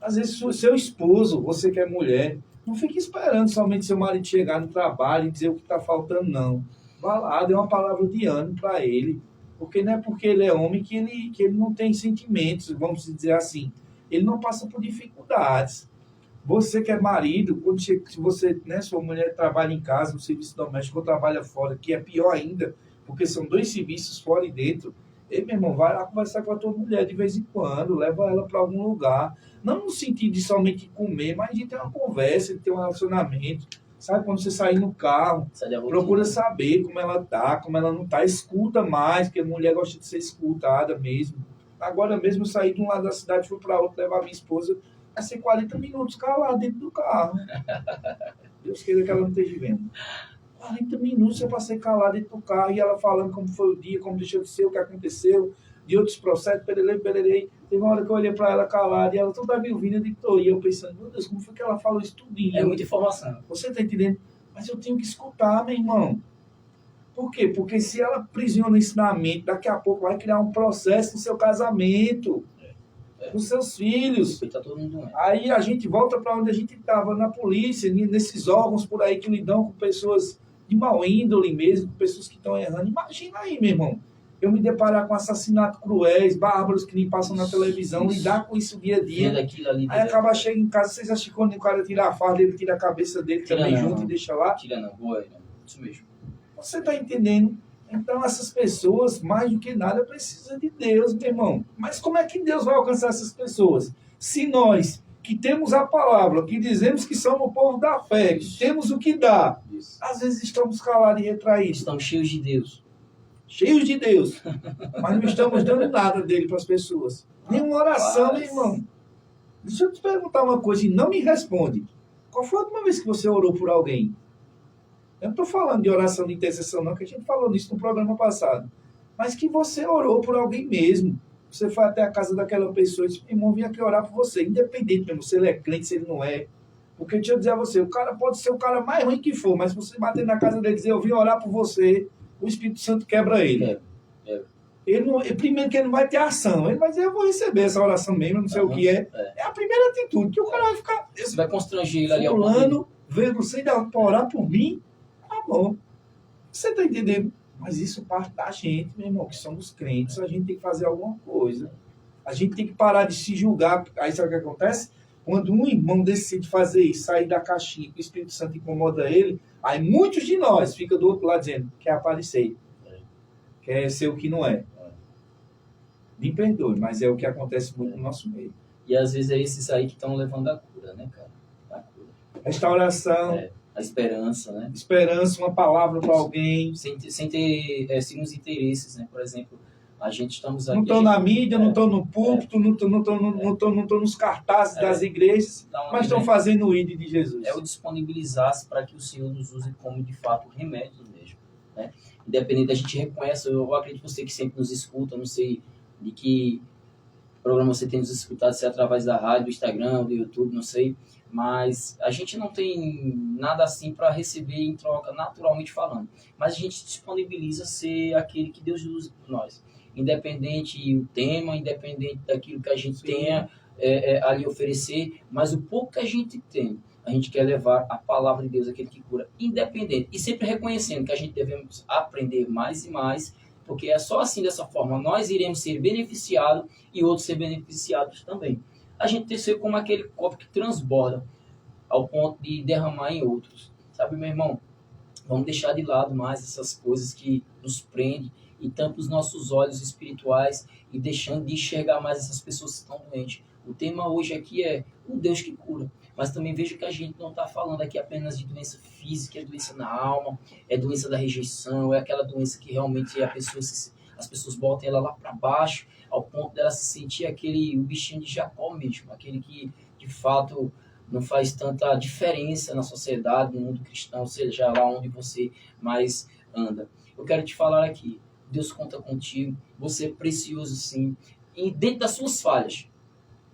Às vezes seu esposo, você que é mulher, não fique esperando somente seu marido chegar no trabalho e dizer o que está faltando, não. Vá lá, dê uma palavra de ânimo para ele. Porque não é porque ele é homem que ele não tem sentimentos, vamos dizer assim. Ele não passa por dificuldades. Você que é marido, quando se você, né, sua mulher trabalha em casa, no serviço doméstico, ou trabalha fora, que é pior ainda, porque são dois serviços fora e dentro. Ei, meu irmão, vai lá conversar com a tua mulher de vez em quando, leva ela para algum lugar. Não no sentido de somente comer, mas de ter uma conversa, de ter um relacionamento. Sabe, quando você sair no carro, procura saber como ela tá, como ela não tá. Escuta mais, porque a mulher gosta de ser escutada mesmo. Agora mesmo eu saí de um lado da cidade, fui para outro, levar minha esposa, passei 40 minutos calado dentro do carro. Deus queira que ela não esteja vendo. 40 minutos eu passei calado dentro do carro e ela falando como foi o dia, como deixou de ser, o que aconteceu, de outros processos, pererei. Teve uma hora que eu olhei para ela calada e ela toda me ouvindo, eu digo, e eu pensando, meu Deus, como foi que ela falou isso tudinho? É muita informação. Você está entendendo? Mas eu tenho que escutar, meu irmão. Por quê? Porque se ela aprisiona isso na mente, daqui a pouco vai criar um processo no seu casamento, com seus filhos. Tá todo mundo Aí a gente volta para onde a gente estava, na polícia, nesses órgãos por aí que lidam com pessoas de mau índole mesmo, com pessoas que estão errando. Imagina aí, meu irmão, eu me deparar com assassinatos cruéis, bárbaros que nem passam na televisão, lidar com isso dia a dia. Ali, aí acaba chegando em casa, vocês acham que quando o cara tira a farda, ele tira a cabeça dele também junto e deixa lá? Tira não, boa, isso mesmo. Você está entendendo? Então, essas pessoas, mais do que nada, precisam de Deus, meu irmão. Mas como é que Deus vai alcançar essas pessoas? Se nós, que temos a palavra, que dizemos que somos o povo da fé, que temos o que dá, às vezes estamos calados e retraídos. Estamos cheios de Deus. Cheios de Deus. Mas não estamos dando nada dele para as pessoas. Nenhuma oração, meu irmão. Deixa eu te perguntar uma coisa e não me responde. Qual foi a última vez que você orou por alguém? Eu não estou falando de oração de intercessão, não, que a gente falou nisso no programa passado. Mas que você orou por alguém mesmo. Você foi até a casa daquela pessoa e disse, irmão, vim aqui orar por você. Independente mesmo, se ele é crente, se ele não é. Porque deixa eu dizer a você, o cara pode ser o cara mais ruim que for, mas se você bater na casa dele e dizer, eu vim orar por você, o Espírito Santo quebra ele. Primeiro que ele não vai ter ação. Ele vai dizer, eu vou receber essa oração mesmo, não sei o que é. É a primeira atitude, que o cara vai ficar... Você vai constranger ele ali ao fulano, veio você para orar por mim, tá bom. Você está entendendo? Mas isso parte da gente, meu irmão, que somos crentes, a gente tem que fazer alguma coisa. A gente tem que parar de se julgar. Aí sabe o que acontece? Quando um irmão decide fazer isso, sair da caixinha, que o Espírito Santo incomoda ele, aí muitos de nós ficam do outro lado dizendo, quer aparecer, quer ser o que não é. Me perdoe, mas é o que acontece muito no nosso meio. E às vezes é esses aí que estão levando a cura, né, cara? A cura. Restauração. A esperança, né? Esperança, uma palavra para alguém. Sem ter signos interesses, né? Por exemplo, a gente estamos aqui... Não estou na mídia, não estou no púlpito, não estou nos cartazes das igrejas, mas estão fazendo o ID de Jesus. É o disponibilizar-se para que o Senhor nos use como, de fato, remédio mesmo, né? Independente da gente reconhece, eu acredito que você que sempre nos escuta, não sei de que programa você tem nos escutado, se é através da rádio, do Instagram, do YouTube, não sei, mas a gente não tem nada assim para receber em troca, naturalmente falando, mas a gente disponibiliza ser aquele que Deus usa por nós, independente do tema, independente daquilo que a gente tenha ali oferecer, mas o pouco que a gente tem, a gente quer levar a palavra de Deus, aquele que cura, independente, e sempre reconhecendo que a gente devemos aprender mais e mais, porque é só assim, dessa forma, nós iremos ser beneficiados e outros ser beneficiados também. A gente tem que ser como aquele copo que transborda ao ponto de derramar em outros. Sabe, meu irmão? Vamos deixar de lado mais essas coisas que nos prendem e tampam os nossos olhos espirituais e deixando de enxergar mais essas pessoas que estão doentes. O tema hoje aqui é o Deus que cura. Mas também vejo que a gente não está falando aqui apenas de doença física, é doença na alma, é doença da rejeição, é aquela doença que realmente as pessoas botam ela lá para baixo, ao ponto dela se sentir o bichinho de Jacó mesmo, aquele que, de fato, não faz tanta diferença na sociedade, no mundo cristão, seja lá onde você mais anda. Eu quero te falar aqui, Deus conta contigo, você é precioso sim, e dentro das suas falhas.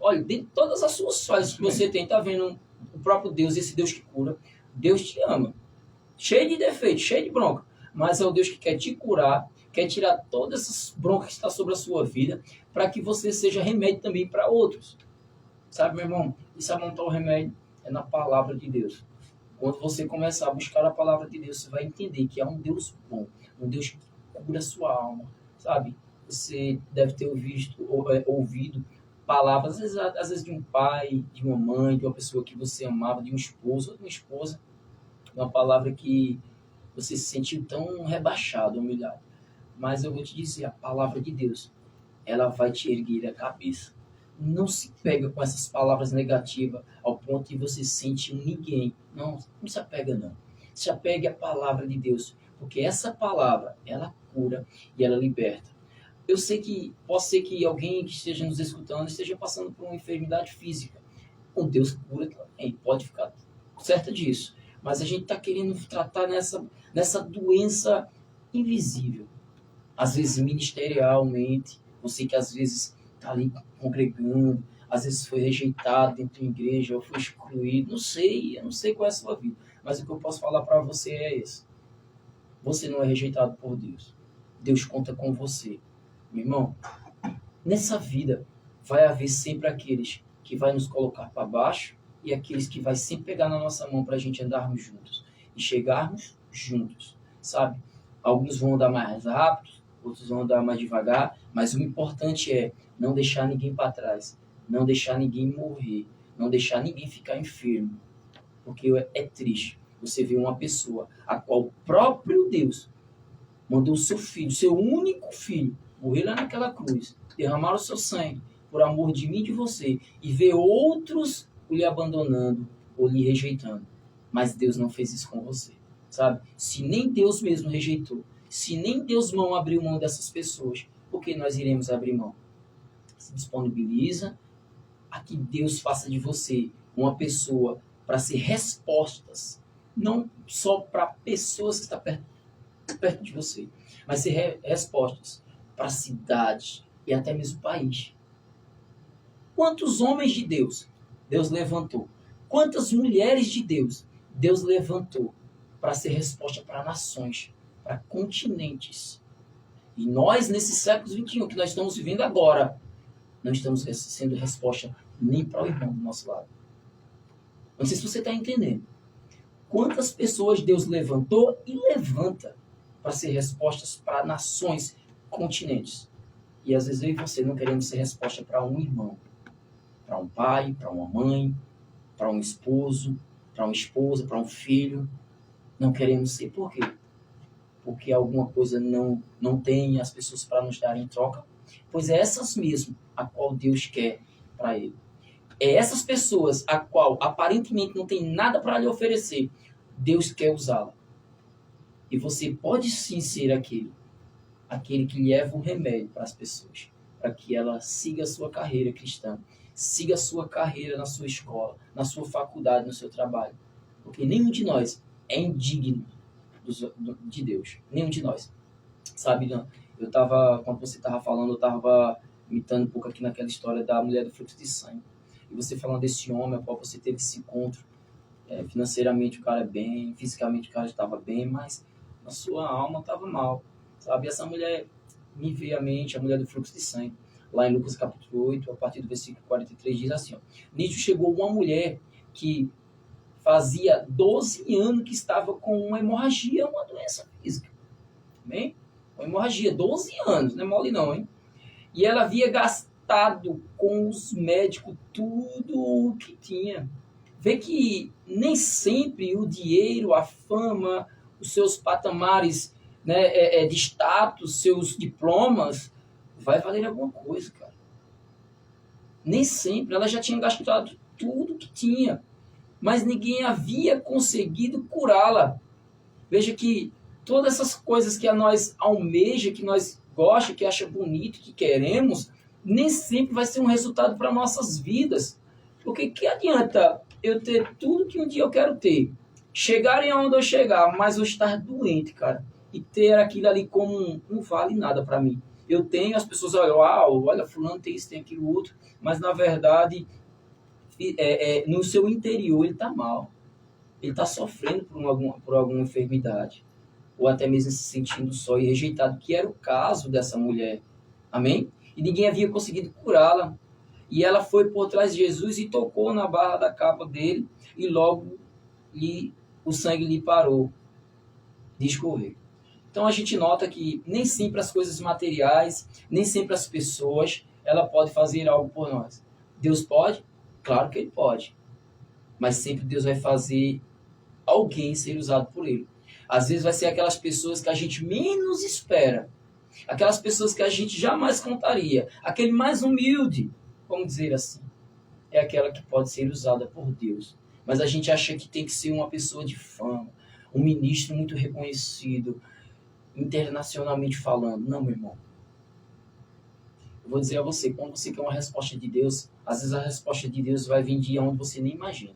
Olha, de todas as suas falhas que você tem, tá vendo o próprio Deus, esse Deus que cura. Deus te ama. Cheio de defeitos, cheio de bronca. Mas é o Deus que quer te curar, quer tirar todas essas broncas que estão sobre a sua vida, para que você seja remédio também para outros. Sabe, meu irmão? E sabe onde está o remédio? É na palavra de Deus. Quando você começar a buscar a palavra de Deus, você vai entender que é um Deus bom, um Deus que cura a sua alma, sabe? Você deve ter ouvido palavras, às vezes de um pai, de uma mãe, de uma pessoa que você amava, de um esposo ou de uma esposa, uma palavra que você se sentiu tão rebaixado, humilhado. Mas eu vou te dizer, a palavra de Deus, ela vai te erguer a cabeça. Não se pega com essas palavras negativas ao ponto de você se sentir um ninguém. Não, não se apega não. Se apegue à palavra de Deus, porque essa palavra, ela cura e ela liberta. Eu sei que pode ser que alguém que esteja nos escutando esteja passando por uma enfermidade física. O Deus cura também, pode ficar certa disso. Mas a gente está querendo tratar nessa doença invisível. Às vezes ministerialmente, você que às vezes está ali congregando, às vezes foi rejeitado dentro da igreja, ou foi excluído, eu não sei qual é a sua vida. Mas o que eu posso falar para você é isso. Você não é rejeitado por Deus. Deus conta com você. Meu irmão, nessa vida vai haver sempre aqueles que vai nos colocar para baixo e aqueles que vai sempre pegar na nossa mão para a gente andarmos juntos e chegarmos juntos, sabe? Alguns vão andar mais rápido, outros vão andar mais devagar, mas o importante é não deixar ninguém para trás, não deixar ninguém morrer, não deixar ninguém ficar enfermo, porque é triste você ver uma pessoa a qual o próprio Deus mandou o seu filho, seu único filho, morrer lá naquela cruz, derramar o seu sangue por amor de mim e de você, e ver outros lhe abandonando ou lhe rejeitando. Mas Deus não fez isso com você, sabe? Se nem Deus mesmo rejeitou, se nem Deus abriu mão dessas pessoas, por que nós iremos abrir mão? Se disponibiliza a que Deus faça de você uma pessoa para ser respostas, não só para pessoas que estão perto de você, mas ser respostas para cidades e até mesmo país. Quantos homens de Deus levantou? Quantas mulheres de Deus levantou para ser resposta para nações, para continentes? E nós, nesse século XXI que nós estamos vivendo agora, não estamos sendo resposta nem para o irmão do nosso lado. Não sei se você está entendendo. Quantas pessoas Deus levantou e levanta para ser respostas para nações, continentes. E às vezes eu e você não queremos ser resposta para um irmão, para um pai, para uma mãe, para um esposo, para uma esposa, para um filho. Não queremos ser. Por quê? Porque alguma coisa não tem as pessoas para nos dar em troca. Pois é essas mesmo a qual Deus quer para ele. É essas pessoas a qual aparentemente não tem nada para lhe oferecer. Deus quer usá-la. E você pode sim ser aquele que leva o remédio para as pessoas, para que ela siga a sua carreira cristã, siga a sua carreira na sua escola, na sua faculdade, no seu trabalho. Porque nenhum de nós é indigno de Deus. Nenhum de nós. Sabe, quando você estava falando, eu estava imitando um pouco aqui naquela história da mulher do fluxo de sangue. E você falando desse homem, a qual você teve esse encontro, financeiramente o cara é bem, fisicamente o cara estava bem, mas a sua alma estava mal, sabe? Essa mulher me veio à mente, a mulher do fluxo de sangue. Lá em Lucas capítulo 8, a partir do versículo 43, diz assim, ó, nisso chegou uma mulher que fazia 12 anos que estava com uma hemorragia, uma doença física. Amém? Uma hemorragia, 12 anos, não é mole não, hein? E ela havia gastado com os médicos tudo o que tinha. Vê que nem sempre o dinheiro, a fama, os seus patamares, né, de status, seus diplomas, vai valer alguma coisa, cara. Nem sempre. Ela já tinha gastado tudo que tinha, mas ninguém havia conseguido curá-la. Veja que todas essas coisas que a nós almeja, que nós gosta, que acha bonito, que queremos, nem sempre vai ser um resultado para nossas vidas. Porque que adianta eu ter tudo que um dia eu quero ter, chegar em onde eu chegar, mas eu estar doente, cara, e ter aquilo ali como não vale nada para mim. Eu tenho, as pessoas olham, olha, fulano tem isso, tem aquilo outro, mas na verdade, no seu interior ele está mal. Ele está sofrendo por alguma enfermidade, ou até mesmo se sentindo só e rejeitado, que era o caso dessa mulher. Amém? E ninguém havia conseguido curá-la. E ela foi por trás de Jesus e tocou na barra da capa dele, e logo o sangue lhe parou de escorrer. Então a gente nota que nem sempre as coisas materiais, nem sempre as pessoas, ela pode fazer algo por nós. Deus pode? Claro que Ele pode. Mas sempre Deus vai fazer alguém ser usado por Ele. Às vezes vai ser aquelas pessoas que a gente menos espera. Aquelas pessoas que a gente jamais contaria. Aquele mais humilde, vamos dizer assim. É aquela que pode ser usada por Deus. Mas a gente acha que tem que ser uma pessoa de fama, um ministro muito reconhecido, internacionalmente falando. Não, meu irmão. Eu vou dizer a você, quando você quer uma resposta de Deus, às vezes a resposta de Deus vai vir de onde você nem imagina.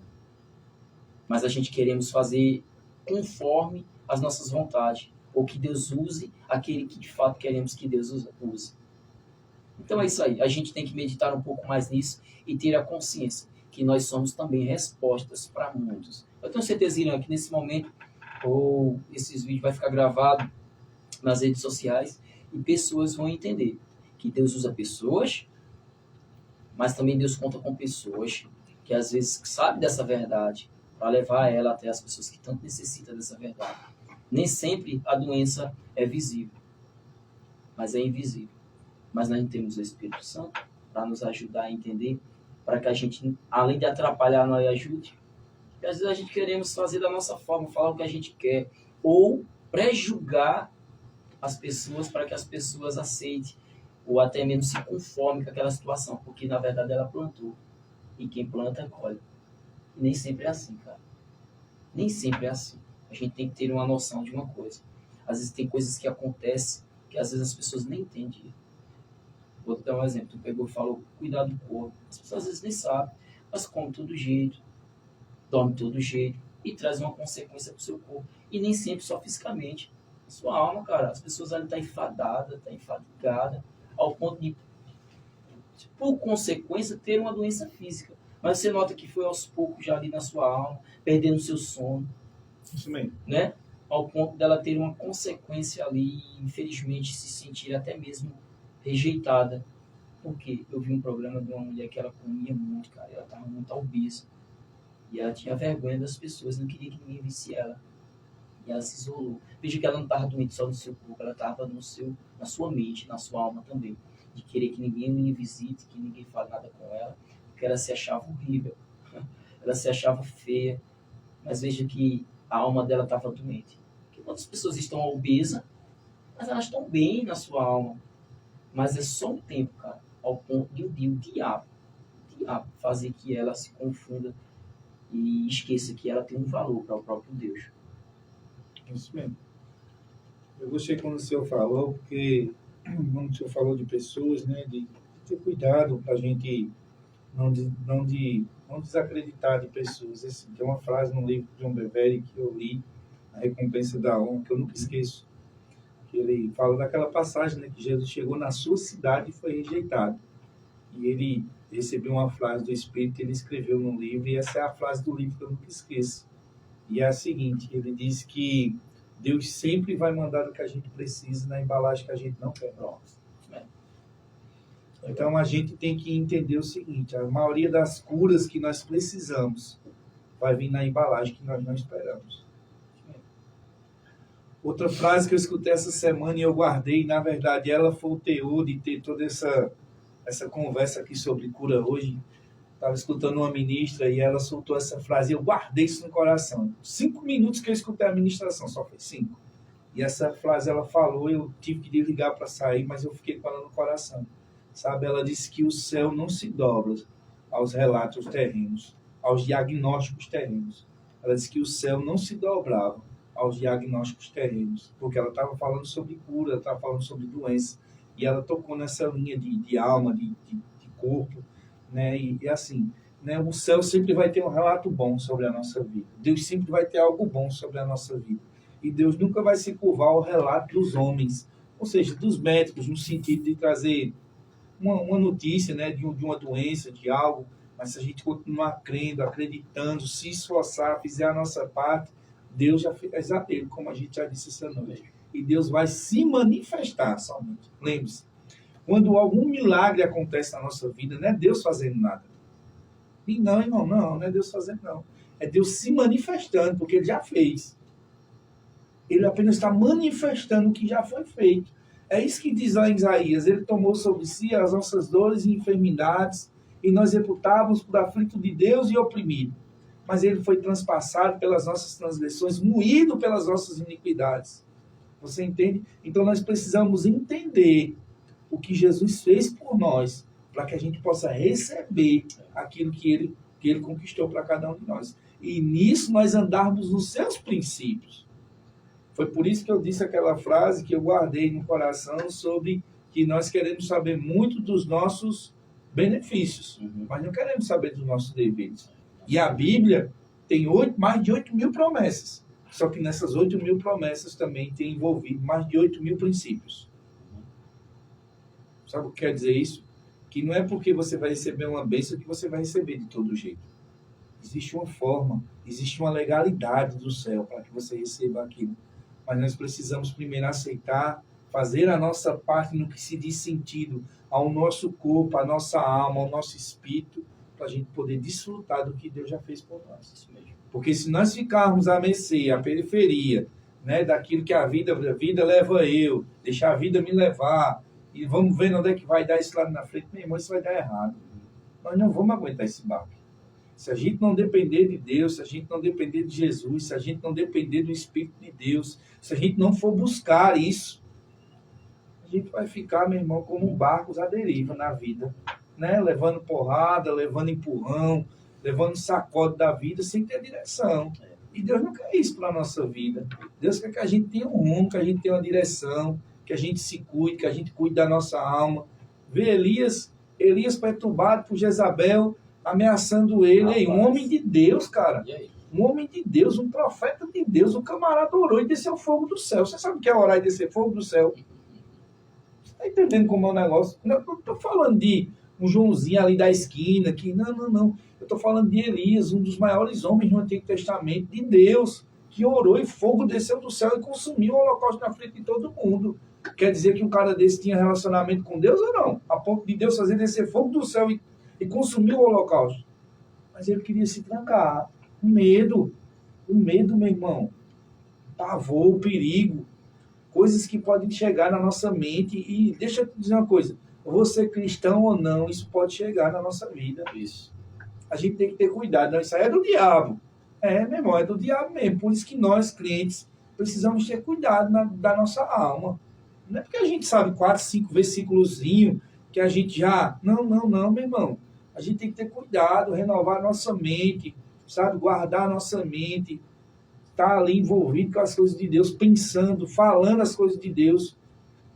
Mas a gente queremos fazer conforme as nossas vontades, ou que Deus use aquele que de fato queremos que Deus use. Então é isso aí, a gente tem que meditar um pouco mais nisso e ter a consciência que nós somos também respostas para muitos. Eu tenho certeza, Irã, que nesse momento, ou esses vídeos vai ficar gravado nas redes sociais e pessoas vão entender que Deus usa pessoas, mas também Deus conta com pessoas que às vezes sabem dessa verdade para levar ela até as pessoas que tanto necessitam dessa verdade. Nem sempre a doença é visível, mas é invisível. Mas nós temos o Espírito Santo para nos ajudar a entender, para que a gente, além de atrapalhar, nós ajude. Porque às vezes a gente queremos fazer da nossa forma, falar o que a gente quer, ou pré-julgar as pessoas para que as pessoas aceitem, ou até mesmo se conformem com aquela situação, porque na verdade ela plantou. E quem planta, colhe. E nem sempre é assim, cara. Nem sempre é assim. A gente tem que ter uma noção de uma coisa. Às vezes tem coisas que acontecem que às vezes as pessoas nem entendem. Vou dar um exemplo. Tu pegou e falou, cuidado do corpo. As pessoas às vezes nem sabem, mas come todo jeito, dorme todo jeito e traz uma consequência para o seu corpo. E nem sempre só fisicamente. A sua alma, cara, as pessoas ali estão enfadadas, estão enfadigadas, ao ponto de, por consequência, ter uma doença física. Mas você nota que foi aos poucos já ali na sua alma, perdendo o seu sono. Isso mesmo. Né? Ao ponto dela ter uma consequência ali, infelizmente, se sentir até mesmo rejeitada. Porque eu vi um programa de uma mulher que ela comia muito, cara, ela estava muito obesa. E ela tinha vergonha das pessoas, não queria que ninguém visse ela. E ela se isolou. Veja que ela não estava doente só no seu corpo, ela estava na sua mente, na sua alma também. De querer que ninguém me visite, que ninguém fale nada com ela, porque ela se achava horrível. Ela se achava feia. Mas veja que a alma dela estava doente. Porque quantas pessoas estão obesas, mas elas estão bem na sua alma. Mas é só um tempo, cara, ao ponto de um dia o diabo fazer que ela se confunda e esqueça que ela tem um valor para o próprio Deus. Isso mesmo. Eu gostei quando o senhor falou, porque quando o senhor falou de pessoas, né, de ter cuidado para a gente não desacreditar de pessoas. Assim, tem uma frase no livro de John Bevere que eu li, A Recompensa da Honra, que eu nunca esqueço. Que ele fala daquela passagem, né, que Jesus chegou na sua cidade e foi rejeitado. E ele recebeu uma frase do Espírito, ele escreveu no livro, e essa é a frase do livro que eu nunca esqueço. E é a seguinte, ele diz que Deus sempre vai mandar o que a gente precisa na embalagem que a gente não quer. Então a gente tem que entender o seguinte, a maioria das curas que nós precisamos vai vir na embalagem que nós não esperamos. Outra frase que eu escutei essa semana e eu guardei, na verdade ela foi o teor de ter toda essa conversa aqui sobre cura hoje. Estava escutando uma ministra e ela soltou essa frase e eu guardei isso no coração. 5 minutos que eu escutei a ministração, só foi 5. E essa frase ela falou, eu tive que desligar para sair, mas eu fiquei com ela no coração. Sabe, ela disse que o céu não se dobra aos relatos terrenos, aos diagnósticos terrenos. Ela disse que o céu não se dobrava aos diagnósticos terrenos, porque ela estava falando sobre cura, ela estava falando sobre doença, e ela tocou nessa linha de alma, de corpo, né? E assim, né? O céu sempre vai ter um relato bom sobre a nossa vida. Deus sempre vai ter algo bom sobre a nossa vida. E Deus nunca vai se curvar ao relato dos homens, ou seja, dos médicos, no sentido de trazer uma notícia, né, de uma doença, de algo, mas se a gente continuar crendo, acreditando, se esforçar, fizer a nossa parte, Deus já fez a dele, como a gente já disse essa noite. E Deus vai se manifestar somente. Lembre-se, quando algum milagre acontece na nossa vida, não é Deus fazendo nada. E não, irmão, não é Deus fazendo, não. É Deus se manifestando, porque Ele já fez. Ele apenas está manifestando o que já foi feito. É isso que diz lá em Isaías. Ele tomou sobre si as nossas dores e enfermidades, e nós reputávamos por aflito de Deus e oprimido. Mas ele foi transpassado pelas nossas transgressões, moído pelas nossas iniquidades. Você entende? Então nós precisamos entender o que Jesus fez por nós, para que a gente possa receber aquilo que ele conquistou para cada um de nós. E nisso nós andarmos nos seus princípios. Foi por isso que eu disse aquela frase que eu guardei no coração sobre que nós queremos saber muito dos nossos benefícios, mas não queremos saber dos nossos deveres. E a Bíblia tem mais de 8.000 promessas. Só que nessas 8.000 promessas também tem envolvido mais de 8.000 princípios. Sabe o que quer dizer isso? Que não é porque você vai receber uma bênção que você vai receber de todo jeito. Existe uma forma, existe uma legalidade do céu para que você receba aquilo. Mas nós precisamos primeiro aceitar, fazer a nossa parte no que se diz sentido ao nosso corpo, à nossa alma, ao nosso espírito, para a gente poder desfrutar do que Deus já fez por nós. Isso mesmo. Porque se nós ficarmos à mercê, à periferia, né, daquilo que a vida leva eu, deixar a vida me levar, e vamos ver onde é que vai dar isso lá na frente, meu irmão, isso vai dar errado. Nós não vamos aguentar esse barco. Se a gente não depender de Deus, se a gente não depender de Jesus, se a gente não depender do Espírito de Deus, se a gente não for buscar isso, a gente vai ficar, meu irmão, como barcos à deriva na vida, né? Levando porrada, levando empurrão, levando sacode da vida sem ter direção. E Deus não quer isso para a nossa vida. Deus quer que a gente tenha um rumo, que a gente tenha uma direção, que a gente se cuide, que a gente cuide da nossa alma. Vê Elias perturbado por Jezabel, ameaçando ele. Um homem de Deus, cara. Um homem de Deus, um profeta de Deus. O camarada orou e desceu fogo do céu. Você sabe o que é orar e descer fogo do céu? Você está entendendo como é o negócio? Não estou falando de um Joãozinho ali da esquina. Que, não. Eu estou falando de Elias, um dos maiores homens do Antigo Testamento, de Deus, que orou e fogo desceu do céu e consumiu o holocausto na frente de todo mundo. Quer dizer que um cara desse tinha relacionamento com Deus ou não? A ponto de Deus fazer descer fogo do céu e consumiu o holocausto. Mas ele queria se trancar. O medo, meu irmão. O pavor, o perigo. Coisas que podem chegar na nossa mente. E deixa eu te dizer uma coisa. Você cristão ou não, isso pode chegar na nossa vida. Isso. A gente tem que ter cuidado. Não, isso aí é do diabo. Meu irmão, é do diabo mesmo. Por isso que nós, crentes, precisamos ter cuidado da nossa alma. Não é porque a gente sabe 4, 5 versículozinhos que a gente já... Não, meu irmão. A gente tem que ter cuidado, renovar a nossa mente, sabe? Guardar a nossa mente, estar ali envolvido com as coisas de Deus, pensando, falando as coisas de Deus.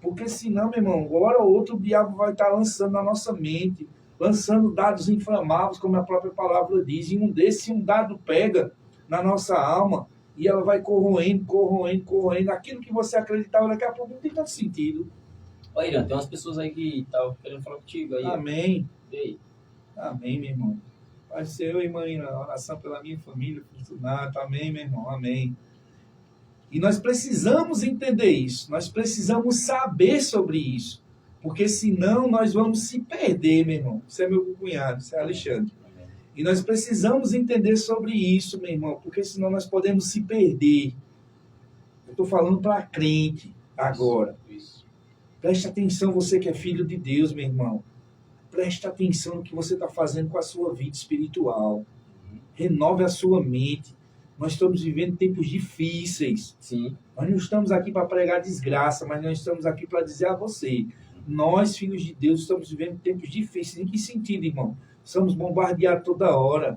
Porque senão, meu irmão, hora ou outra o diabo vai estar lançando na nossa mente, lançando dados inflamáveis, como a própria palavra diz. E um dado pega na nossa alma e ela vai corroendo. Aquilo que você acreditava daqui a pouco não tem tanto sentido. Olha, Irã, tem umas pessoas aí que estavam querendo falar contigo aí. Amém. Ei. Amém, meu irmão. Pai seu, irmã, oração pela minha família, Fortunato. Amém, meu irmão. Amém. E nós precisamos entender isso. Nós precisamos saber sobre isso. Porque senão nós vamos se perder, meu irmão. Você é meu cunhado, você é Alexandre. E nós precisamos entender sobre isso, meu irmão. Porque senão nós podemos se perder. Eu estou falando para crente agora. Isso. Preste atenção, você que é filho de Deus, meu irmão. Preste atenção no que você está fazendo com a sua vida espiritual. Renove a sua mente. Nós estamos vivendo tempos difíceis. Sim. Nós não estamos aqui para pregar desgraça, mas nós estamos aqui para dizer a você, nós, filhos de Deus, estamos vivendo tempos difíceis. Em que sentido, irmão? Somos bombardeados toda hora.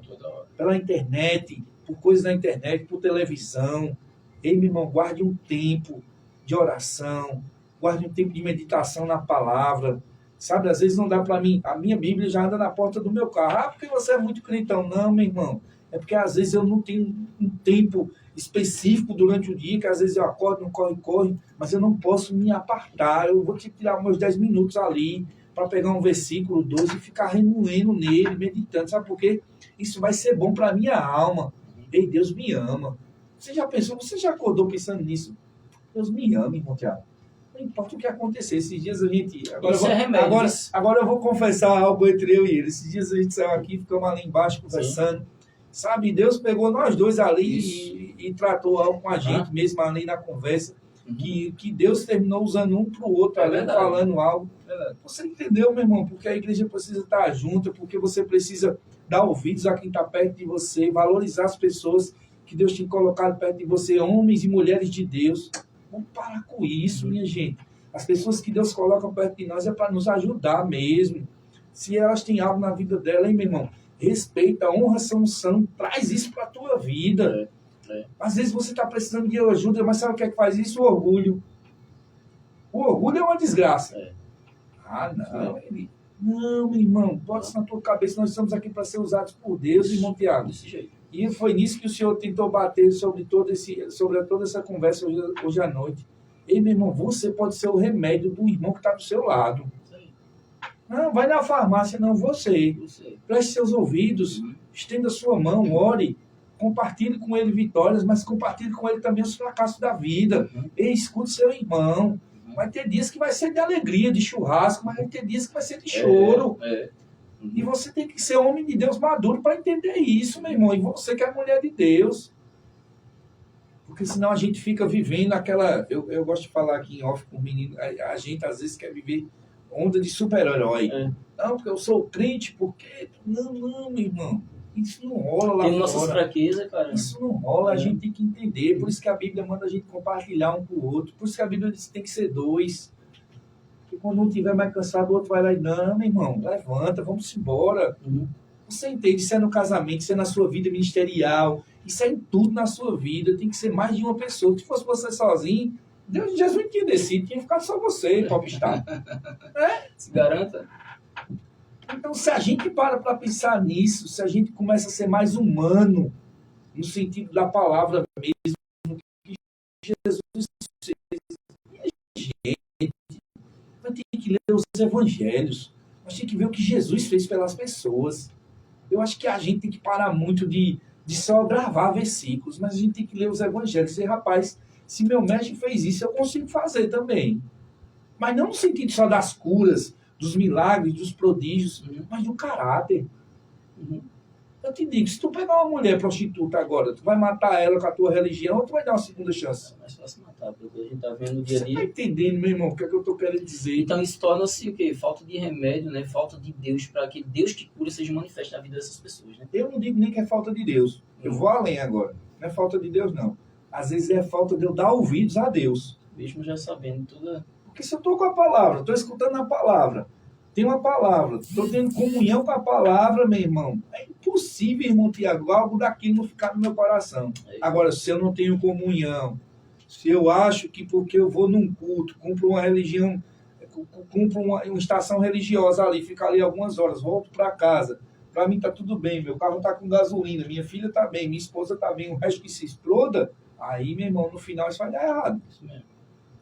Pela internet, por coisas na internet, por televisão. Ei, meu irmão, guarde um tempo de oração, guarde um tempo de meditação na palavra. Sabe, às vezes não dá para mim. A minha Bíblia já anda na porta do meu carro. Porque você é muito crentão. Não, meu irmão. É porque às vezes eu não tenho um tempo específico durante o dia, que às vezes eu acordo, não corre, mas eu não posso me apartar. Eu vou tirar meus 10 minutos ali para pegar um versículo, 12 e ficar remoendo nele, meditando. Sabe por quê? Isso vai ser bom para a minha alma. Ei, Deus me ama. Você já pensou, você já acordou pensando nisso? Deus me ama, irmão Tiago. Não importa o que acontecer. Esses dias a gente... Agora eu vou confessar algo entre eu e ele. Esses dias a gente saiu aqui, ficamos ali embaixo conversando. Sim. Sabe, Deus pegou nós dois ali Isso. e tratou algo com a gente, mesmo ali na conversa, que Deus terminou usando um para o outro, É ali, verdade. falando algo. Você entendeu, meu irmão? Porque a igreja precisa estar junta, porque você precisa dar ouvidos a quem está perto de você, valorizar as pessoas que Deus tem colocado perto de você, homens e mulheres de Deus. Vamos parar com isso, minha gente. As pessoas que Deus coloca perto de nós é para nos ajudar mesmo. Se elas têm algo na vida dela, hein, meu irmão? Respeita, honra essa unção, traz isso para a tua vida. Às vezes você está precisando de ajuda, mas sabe o que é que faz isso? O orgulho. O orgulho é uma desgraça. Ah, não. Não, meu irmão, bota isso na tua cabeça, nós estamos aqui para ser usados por Deus, irmão Tiago. Desse jeito. E foi nisso que o Senhor tentou bater sobre toda essa conversa hoje à noite. Ei, meu irmão, você pode ser o remédio do irmão que está do seu lado. Não, vai na farmácia, não, você. Preste seus ouvidos, estenda sua mão, ore, compartilhe com ele vitórias, mas compartilhe com ele também os fracassos da vida. E escute seu irmão. Vai ter dias que vai ser de alegria, de churrasco, mas vai ter dias que vai ser de choro. E você tem que ser homem de Deus maduro para entender isso, meu irmão. E você que é mulher de Deus. Porque senão a gente fica vivendo aquela... Eu gosto de falar aqui em off com o menino. A gente às vezes quer viver onda de super-herói. Não, porque eu sou crente, porque... Não, meu irmão. Isso não rola lá Tem fora. nossas fraquezas, cara. Isso não rola, a gente tem que entender. Por isso que a Bíblia manda a gente compartilhar um com o outro. Por isso que a Bíblia diz que tem que ser dois. Porque quando um estiver mais cansado, o outro vai lá e... Não, meu irmão, levanta, vamos embora. Você entende? Isso é no casamento, isso é na sua vida ministerial, isso é em tudo na sua vida. Tem que ser mais de uma pessoa. Se fosse você sozinho, Jesus não tinha descido, tinha ficado só você, popstar. Se garanta. Então, se a gente para pensar nisso, se a gente começa a ser mais humano, no sentido da palavra mesmo, que Jesus fez, gente, vai ter que ler os evangelhos, nós temos que ver o que Jesus fez pelas pessoas. Eu acho que a gente tem que parar muito de só gravar versículos, mas a gente tem que ler os evangelhos e dizer, rapaz, se meu mestre fez isso, eu consigo fazer também. Mas não no sentido só das curas, dos milagres, dos prodígios, mas do caráter. Eu te digo, se tu pegar uma mulher prostituta agora, tu vai matar ela com a tua religião ou tu vai dar uma segunda chance? É mais fácil matar, porque a gente tá vendo o dia Você ali. tá entendendo, meu irmão, o que é que eu tô querendo dizer? Então isso torna-se o quê? Falta de remédio, né? Falta de Deus, para que Deus que cura seja manifesto na vida dessas pessoas, né? Eu não digo nem que é falta de Deus. Eu vou além agora. Não é falta de Deus, não. Às vezes é falta de eu dar ouvidos a Deus. Mesmo já sabendo tudo. Porque se eu estou com a palavra, estou escutando a palavra, tenho uma palavra, estou tendo comunhão com a palavra, meu irmão, é impossível, irmão Tiago, algo daquilo não ficar no meu coração. Agora, se eu não tenho comunhão, se eu acho que porque eu vou num culto, cumpro uma religião, cumpro uma estação religiosa ali, fico ali algumas horas, volto para casa, para mim está tudo bem, meu carro está com gasolina, minha filha está bem, minha esposa está bem, o resto que se exploda, aí, meu irmão, no final isso vai dar errado. Isso mesmo.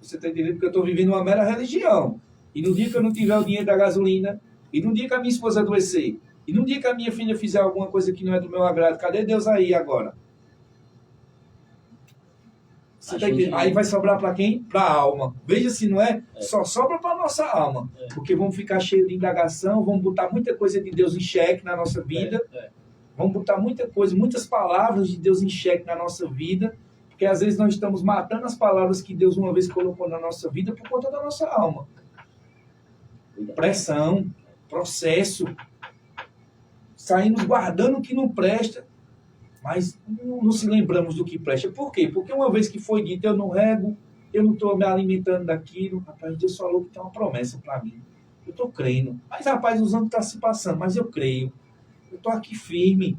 Você está entendendo? Porque eu estou vivendo uma mera religião. E no dia que eu não tiver o dinheiro da gasolina, e no dia que a minha esposa adoecer, e no dia que a minha filha fizer alguma coisa que não é do meu agrado, cadê Deus aí agora? Você tá entendendo? Aí vai sobrar para quem? Para a alma. Veja se não é, só sobra para a nossa alma. Porque vamos ficar cheios de indagação, vamos botar muita coisa de Deus em xeque na nossa vida, vamos botar muita coisa, muitas palavras de Deus em xeque na nossa vida, porque às vezes nós estamos matando as palavras que Deus uma vez colocou na nossa vida por conta da nossa alma. Pressão, processo, saímos guardando o que não presta, mas não se lembramos do que presta. Por quê? Porque uma vez que foi dito, eu não rego, eu não estou me alimentando daquilo, rapaz, Deus falou que tem uma promessa para mim. Eu estou crendo. Mas, rapaz, os anos estão se passando, mas eu creio. Eu estou aqui firme.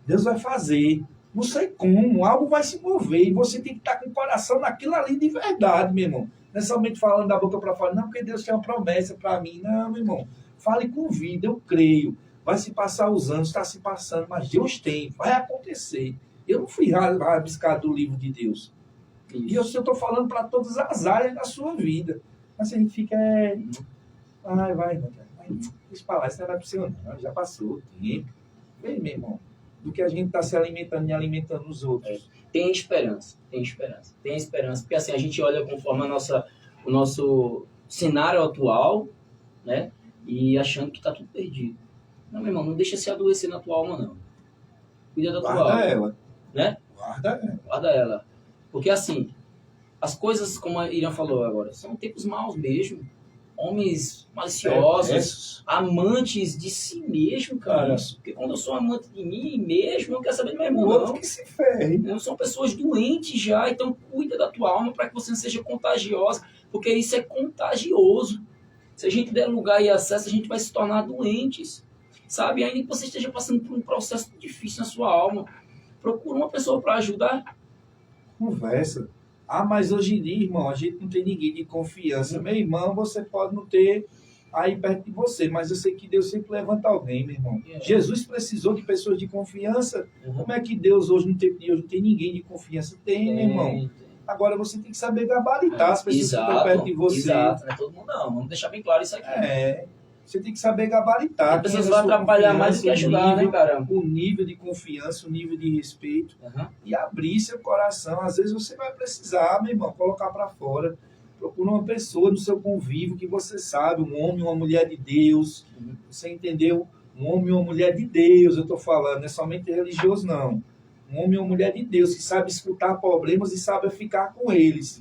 Deus vai fazer. Não sei como, algo vai se mover. E você tem que estar com o coração naquilo ali de verdade, meu irmão. Não é somente falando da boca para fora. Não, porque Deus tem uma promessa para mim. Não, meu irmão. Fale com vida, eu creio. Vai se passar os anos, está se passando, mas Deus tem, vai acontecer. Eu não fui rabiscado do livro de Deus. Isso. E eu estou falando para todas as áreas da sua vida. Mas a gente fica... vai. Deixa eu falar, isso não era para o senhor, não. Já passou o tempo. Vem, meu irmão. Do que a gente está se alimentando e alimentando os outros. Tem esperança. Porque assim, a gente olha conforme o nosso cenário atual, né? E achando que está tudo perdido. Não, meu irmão, não deixa se adoecer na tua alma, não. Cuida da tua Guarda alma, ela. né? Guarda ela. Guarda ela. Porque assim, as coisas, como a Irã falou agora, são tempos maus mesmo. Homens maliciosos, Perversos. amantes de si mesmo, cara. Isso. Porque quando eu sou amante de mim mesmo, eu não quero saber do meu O irmão, outro não. que se ferre. Não são pessoas doentes já, então cuida da tua alma para que você não seja contagiosa, porque isso é contagioso. Se a gente der lugar e acesso, a gente vai se tornar doentes, sabe? Ainda que você esteja passando por um processo difícil na sua alma, procura uma pessoa para ajudar. Conversa. Ah, mas hoje em dia, irmão, a gente não tem ninguém de confiança. Meu irmão, você pode não ter aí perto de você, mas eu sei que Deus sempre levanta alguém, meu irmão. É. Jesus precisou de pessoas de confiança. Uhum. Como é que Deus hoje, no tempo de hoje, não tem ninguém de confiança? Tem, meu irmão. Tem. Agora você tem que saber gabaritar as pessoas que estão perto de você. Exato, não é todo mundo não. Vamos deixar bem claro isso aqui. Você tem que saber gabaritar. As pessoas vão atrapalhar mais do que ajudar, né, cara? O nível de confiança, o nível de respeito. Uhum. E abrir seu coração. Às vezes você vai precisar, meu irmão, colocar para fora. Procura uma pessoa no seu convívio que você sabe, um homem, uma mulher de Deus. Uhum. Você entendeu? Um homem, uma mulher de Deus, eu estou falando. Não é somente religioso, não. Um homem, uma mulher de Deus que sabe escutar problemas e sabe ficar com eles.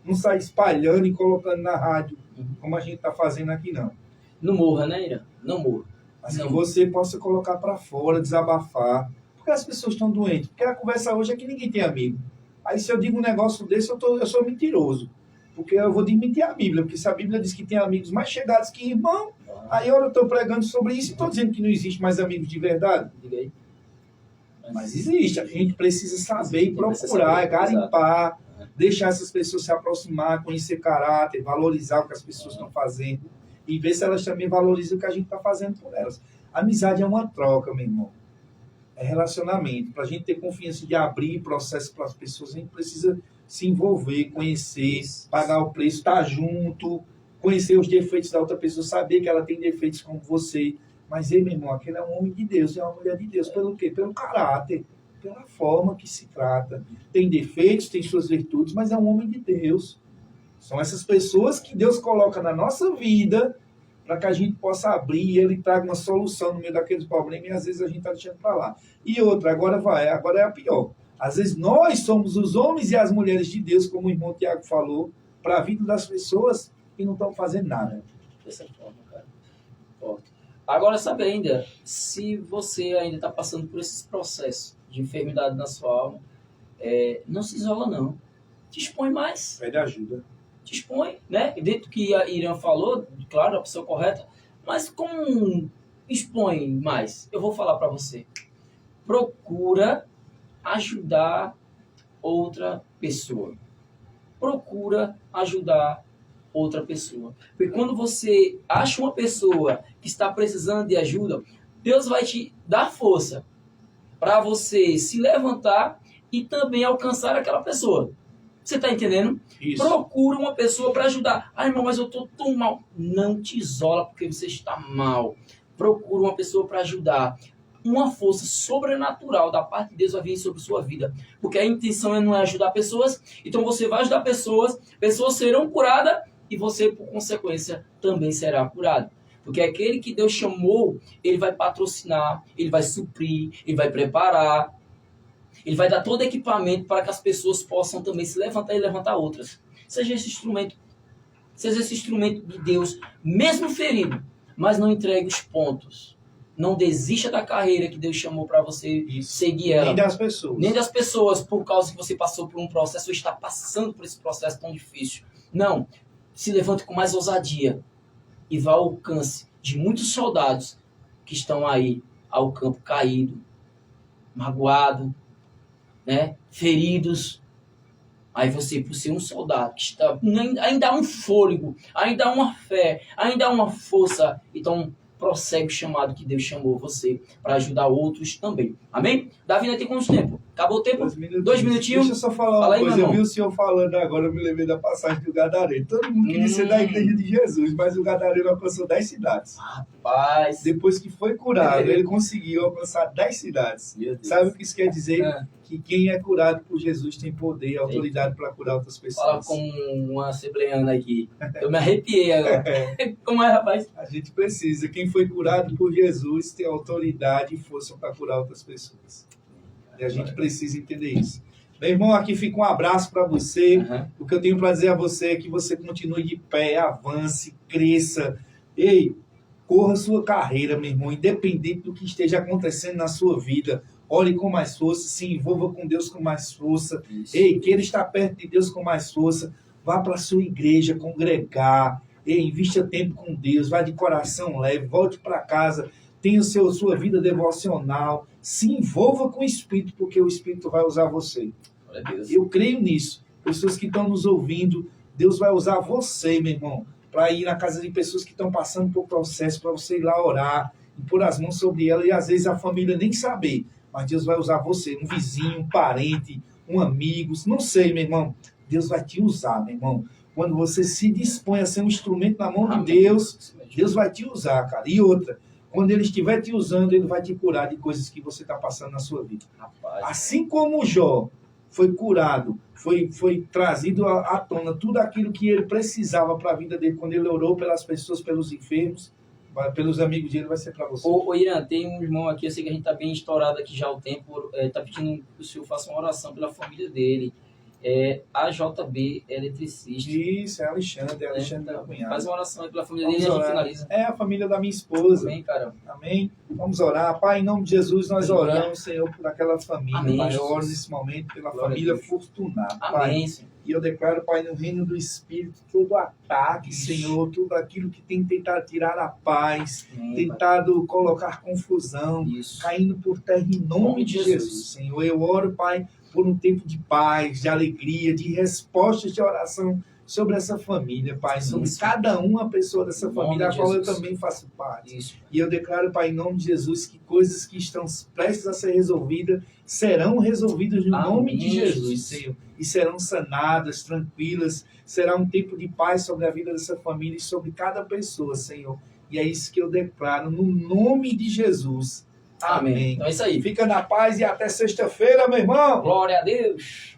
Não sai espalhando e colocando na rádio, como a gente está fazendo aqui, não. Não morra, né, Irã? Não morra. Mas Não. que você possa colocar para fora, desabafar. Porque as pessoas estão doentes. Porque a conversa hoje é que ninguém tem amigo. Aí se eu digo um negócio desse, eu sou mentiroso. Porque eu vou desmentir a Bíblia. Porque se a Bíblia diz que tem amigos mais chegados que irmão, aí eu estou pregando sobre isso e estou dizendo que não existe mais amigos de verdade. Diga aí. Mas existe. A gente precisa saber e Precisa procurar, saber, garimpar, deixar essas pessoas se aproximar, conhecer caráter, valorizar o que as pessoas estão fazendo e ver se elas também valorizam o que a gente está fazendo por elas. Amizade é uma troca, meu irmão. É relacionamento. Para a gente ter confiança de abrir processo para as pessoas, a gente precisa se envolver, conhecer, pagar o preço, estar junto, conhecer os defeitos da outra pessoa, saber que ela tem defeitos como você. Mas ele, meu irmão, aquele é um homem de Deus, é uma mulher de Deus. Pelo quê? Pelo caráter, pela forma que se trata. Tem defeitos, tem suas virtudes, mas é um homem de Deus. São essas pessoas que Deus coloca na nossa vida para que a gente possa abrir e ele traga uma solução no meio daqueles problemas e às vezes a gente está deixando para lá. E outra, agora é a pior. Às vezes nós somos os homens e as mulheres de Deus, como o irmão Tiago falou, para a vida das pessoas e não estão fazendo nada. Dessa forma, cara. Forte. Agora, sabe ainda, se você ainda está passando por esses processos de enfermidade na sua alma, não se isola, não. Te expõe mais. Pede ajuda. Te expõe, né? Dentro do que a Irã falou, claro, a pessoa correta, mas como expõe mais? Eu vou falar para você. Procura ajudar outra pessoa. Procura ajudar outra pessoa. Porque quando você acha uma pessoa que está precisando de ajuda, Deus vai te dar força para você se levantar e também alcançar aquela pessoa. Você está entendendo? Isso. Procura uma pessoa para ajudar. Ah, irmão, mas eu estou tão mal. Não te isola porque você está mal. Procura uma pessoa para ajudar. Uma força sobrenatural da parte de Deus vai vir sobre sua vida. Porque a intenção não é ajudar pessoas. Então você vai ajudar pessoas. Pessoas serão curadas. E você, por consequência, também será curado. Porque aquele que Deus chamou, ele vai patrocinar, ele vai suprir, ele vai preparar, ele vai dar todo equipamento para que as pessoas possam também se levantar e levantar outras. Seja esse instrumento de Deus, mesmo ferido, mas não entregue os pontos. Não desista da carreira que Deus chamou para você seguir ela. Nem das pessoas. Nem das pessoas, por causa que você passou por um processo ou está passando por esse processo tão difícil. Não. Se levante com mais ousadia e vá ao alcance de muitos soldados que estão aí ao campo caído, magoado, né, feridos. Aí você, por ser um soldado que está, ainda há um fôlego, ainda há uma fé, ainda há uma força, então prossegue o chamado que Deus chamou você para ajudar outros também. Amém? Davi, ainda tem quanto tempo? Acabou o tempo? 2 minutinhos? Deixa eu só falar uma Fala aí, coisa. meu Eu vi irmão. o senhor falando agora, eu me lembrei da passagem do Gadareno. Todo mundo queria ser da igreja de Jesus, mas o Gadareno alcançou 10 cidades. Rapaz. Depois que foi curado, ele conseguiu alcançar 10 cidades. Meu Deus. Sabe o que isso quer dizer? É. Que quem é curado por Jesus tem poder e autoridade para curar outras Fala pessoas. como uma assembleana aqui. Eu me arrepiei agora. Como é, rapaz? A gente precisa. Quem foi curado por Jesus tem autoridade e força para curar outras pessoas. E a gente precisa entender isso. Meu irmão, aqui fica um abraço para você. Uhum. O que eu tenho para dizer a você é que você continue de pé, avance, cresça. Ei, corra sua carreira, meu irmão, independente do que esteja acontecendo na sua vida. Ore com mais força, se envolva com Deus com mais força. Isso. Ei, queira estar perto de Deus com mais força. Vá para a sua igreja congregar. Ei, invista tempo com Deus. Vá de coração leve. Volte para casa. Tenha sua vida devocional. Se envolva com o Espírito, porque o Espírito vai usar você. Glória a Deus. Eu creio nisso. Pessoas que estão nos ouvindo, Deus vai usar você, meu irmão, para ir na casa de pessoas que estão passando por processo, para você ir lá orar, e pôr as mãos sobre ela, e às vezes a família nem saber, mas Deus vai usar você, um vizinho, um parente, um amigo, não sei, meu irmão. Deus vai te usar, meu irmão. Quando você se dispõe a ser um instrumento na mão de Deus, Deus vai te usar, cara. E outra, quando Ele estiver te usando, Ele vai te curar de coisas que você está passando na sua vida. Rapaz. Assim como Jó foi curado, foi trazido à tona tudo aquilo que ele precisava para a vida dele, quando ele orou pelas pessoas, pelos enfermos, pelos amigos dele, vai ser para você. Ô Irã, tem um irmão aqui, eu sei que a gente está bem estourado aqui já o tempo, está pedindo que o senhor faça uma oração pela família dele. A JB eletricista. Isso, é Alexandre da Cunhada. Faz uma oração aí pela família dele e a gente finaliza. É a família da minha esposa. Amém, cara. Amém. Vamos orar. Pai, em nome de Jesus, nós oramos, Senhor, por aquela família. Amém, Pai, Jesus. oro nesse momento pela Glória família a Deus. Fortunato. Amém, Pai. Senhor. E eu declaro, Pai, no reino do Espírito, todo ataque, Isso. Senhor, tudo aquilo que tem tentado tirar a paz, Amém, tentado colocar confusão, Pai. Isso. caindo por terra em nome de Jesus. Senhor, eu oro, Pai, por um tempo de paz, de alegria, de respostas de oração sobre essa família, Pai, sobre Isso. cada uma pessoa dessa Em nome família, a de qual eu Jesus. também faço parte. Isso. E eu declaro, Pai, em nome de Jesus, que coisas que estão prestes a ser resolvidas serão resolvidas no Amém, nome de Jesus, Jesus. Senhor. E serão sanadas, tranquilas. Será um tempo de paz sobre a vida dessa família e sobre cada pessoa, Senhor. E é isso que eu declaro no nome de Jesus. Amém. Então é isso aí. Fica na paz e até sexta-feira, meu irmão. Glória a Deus.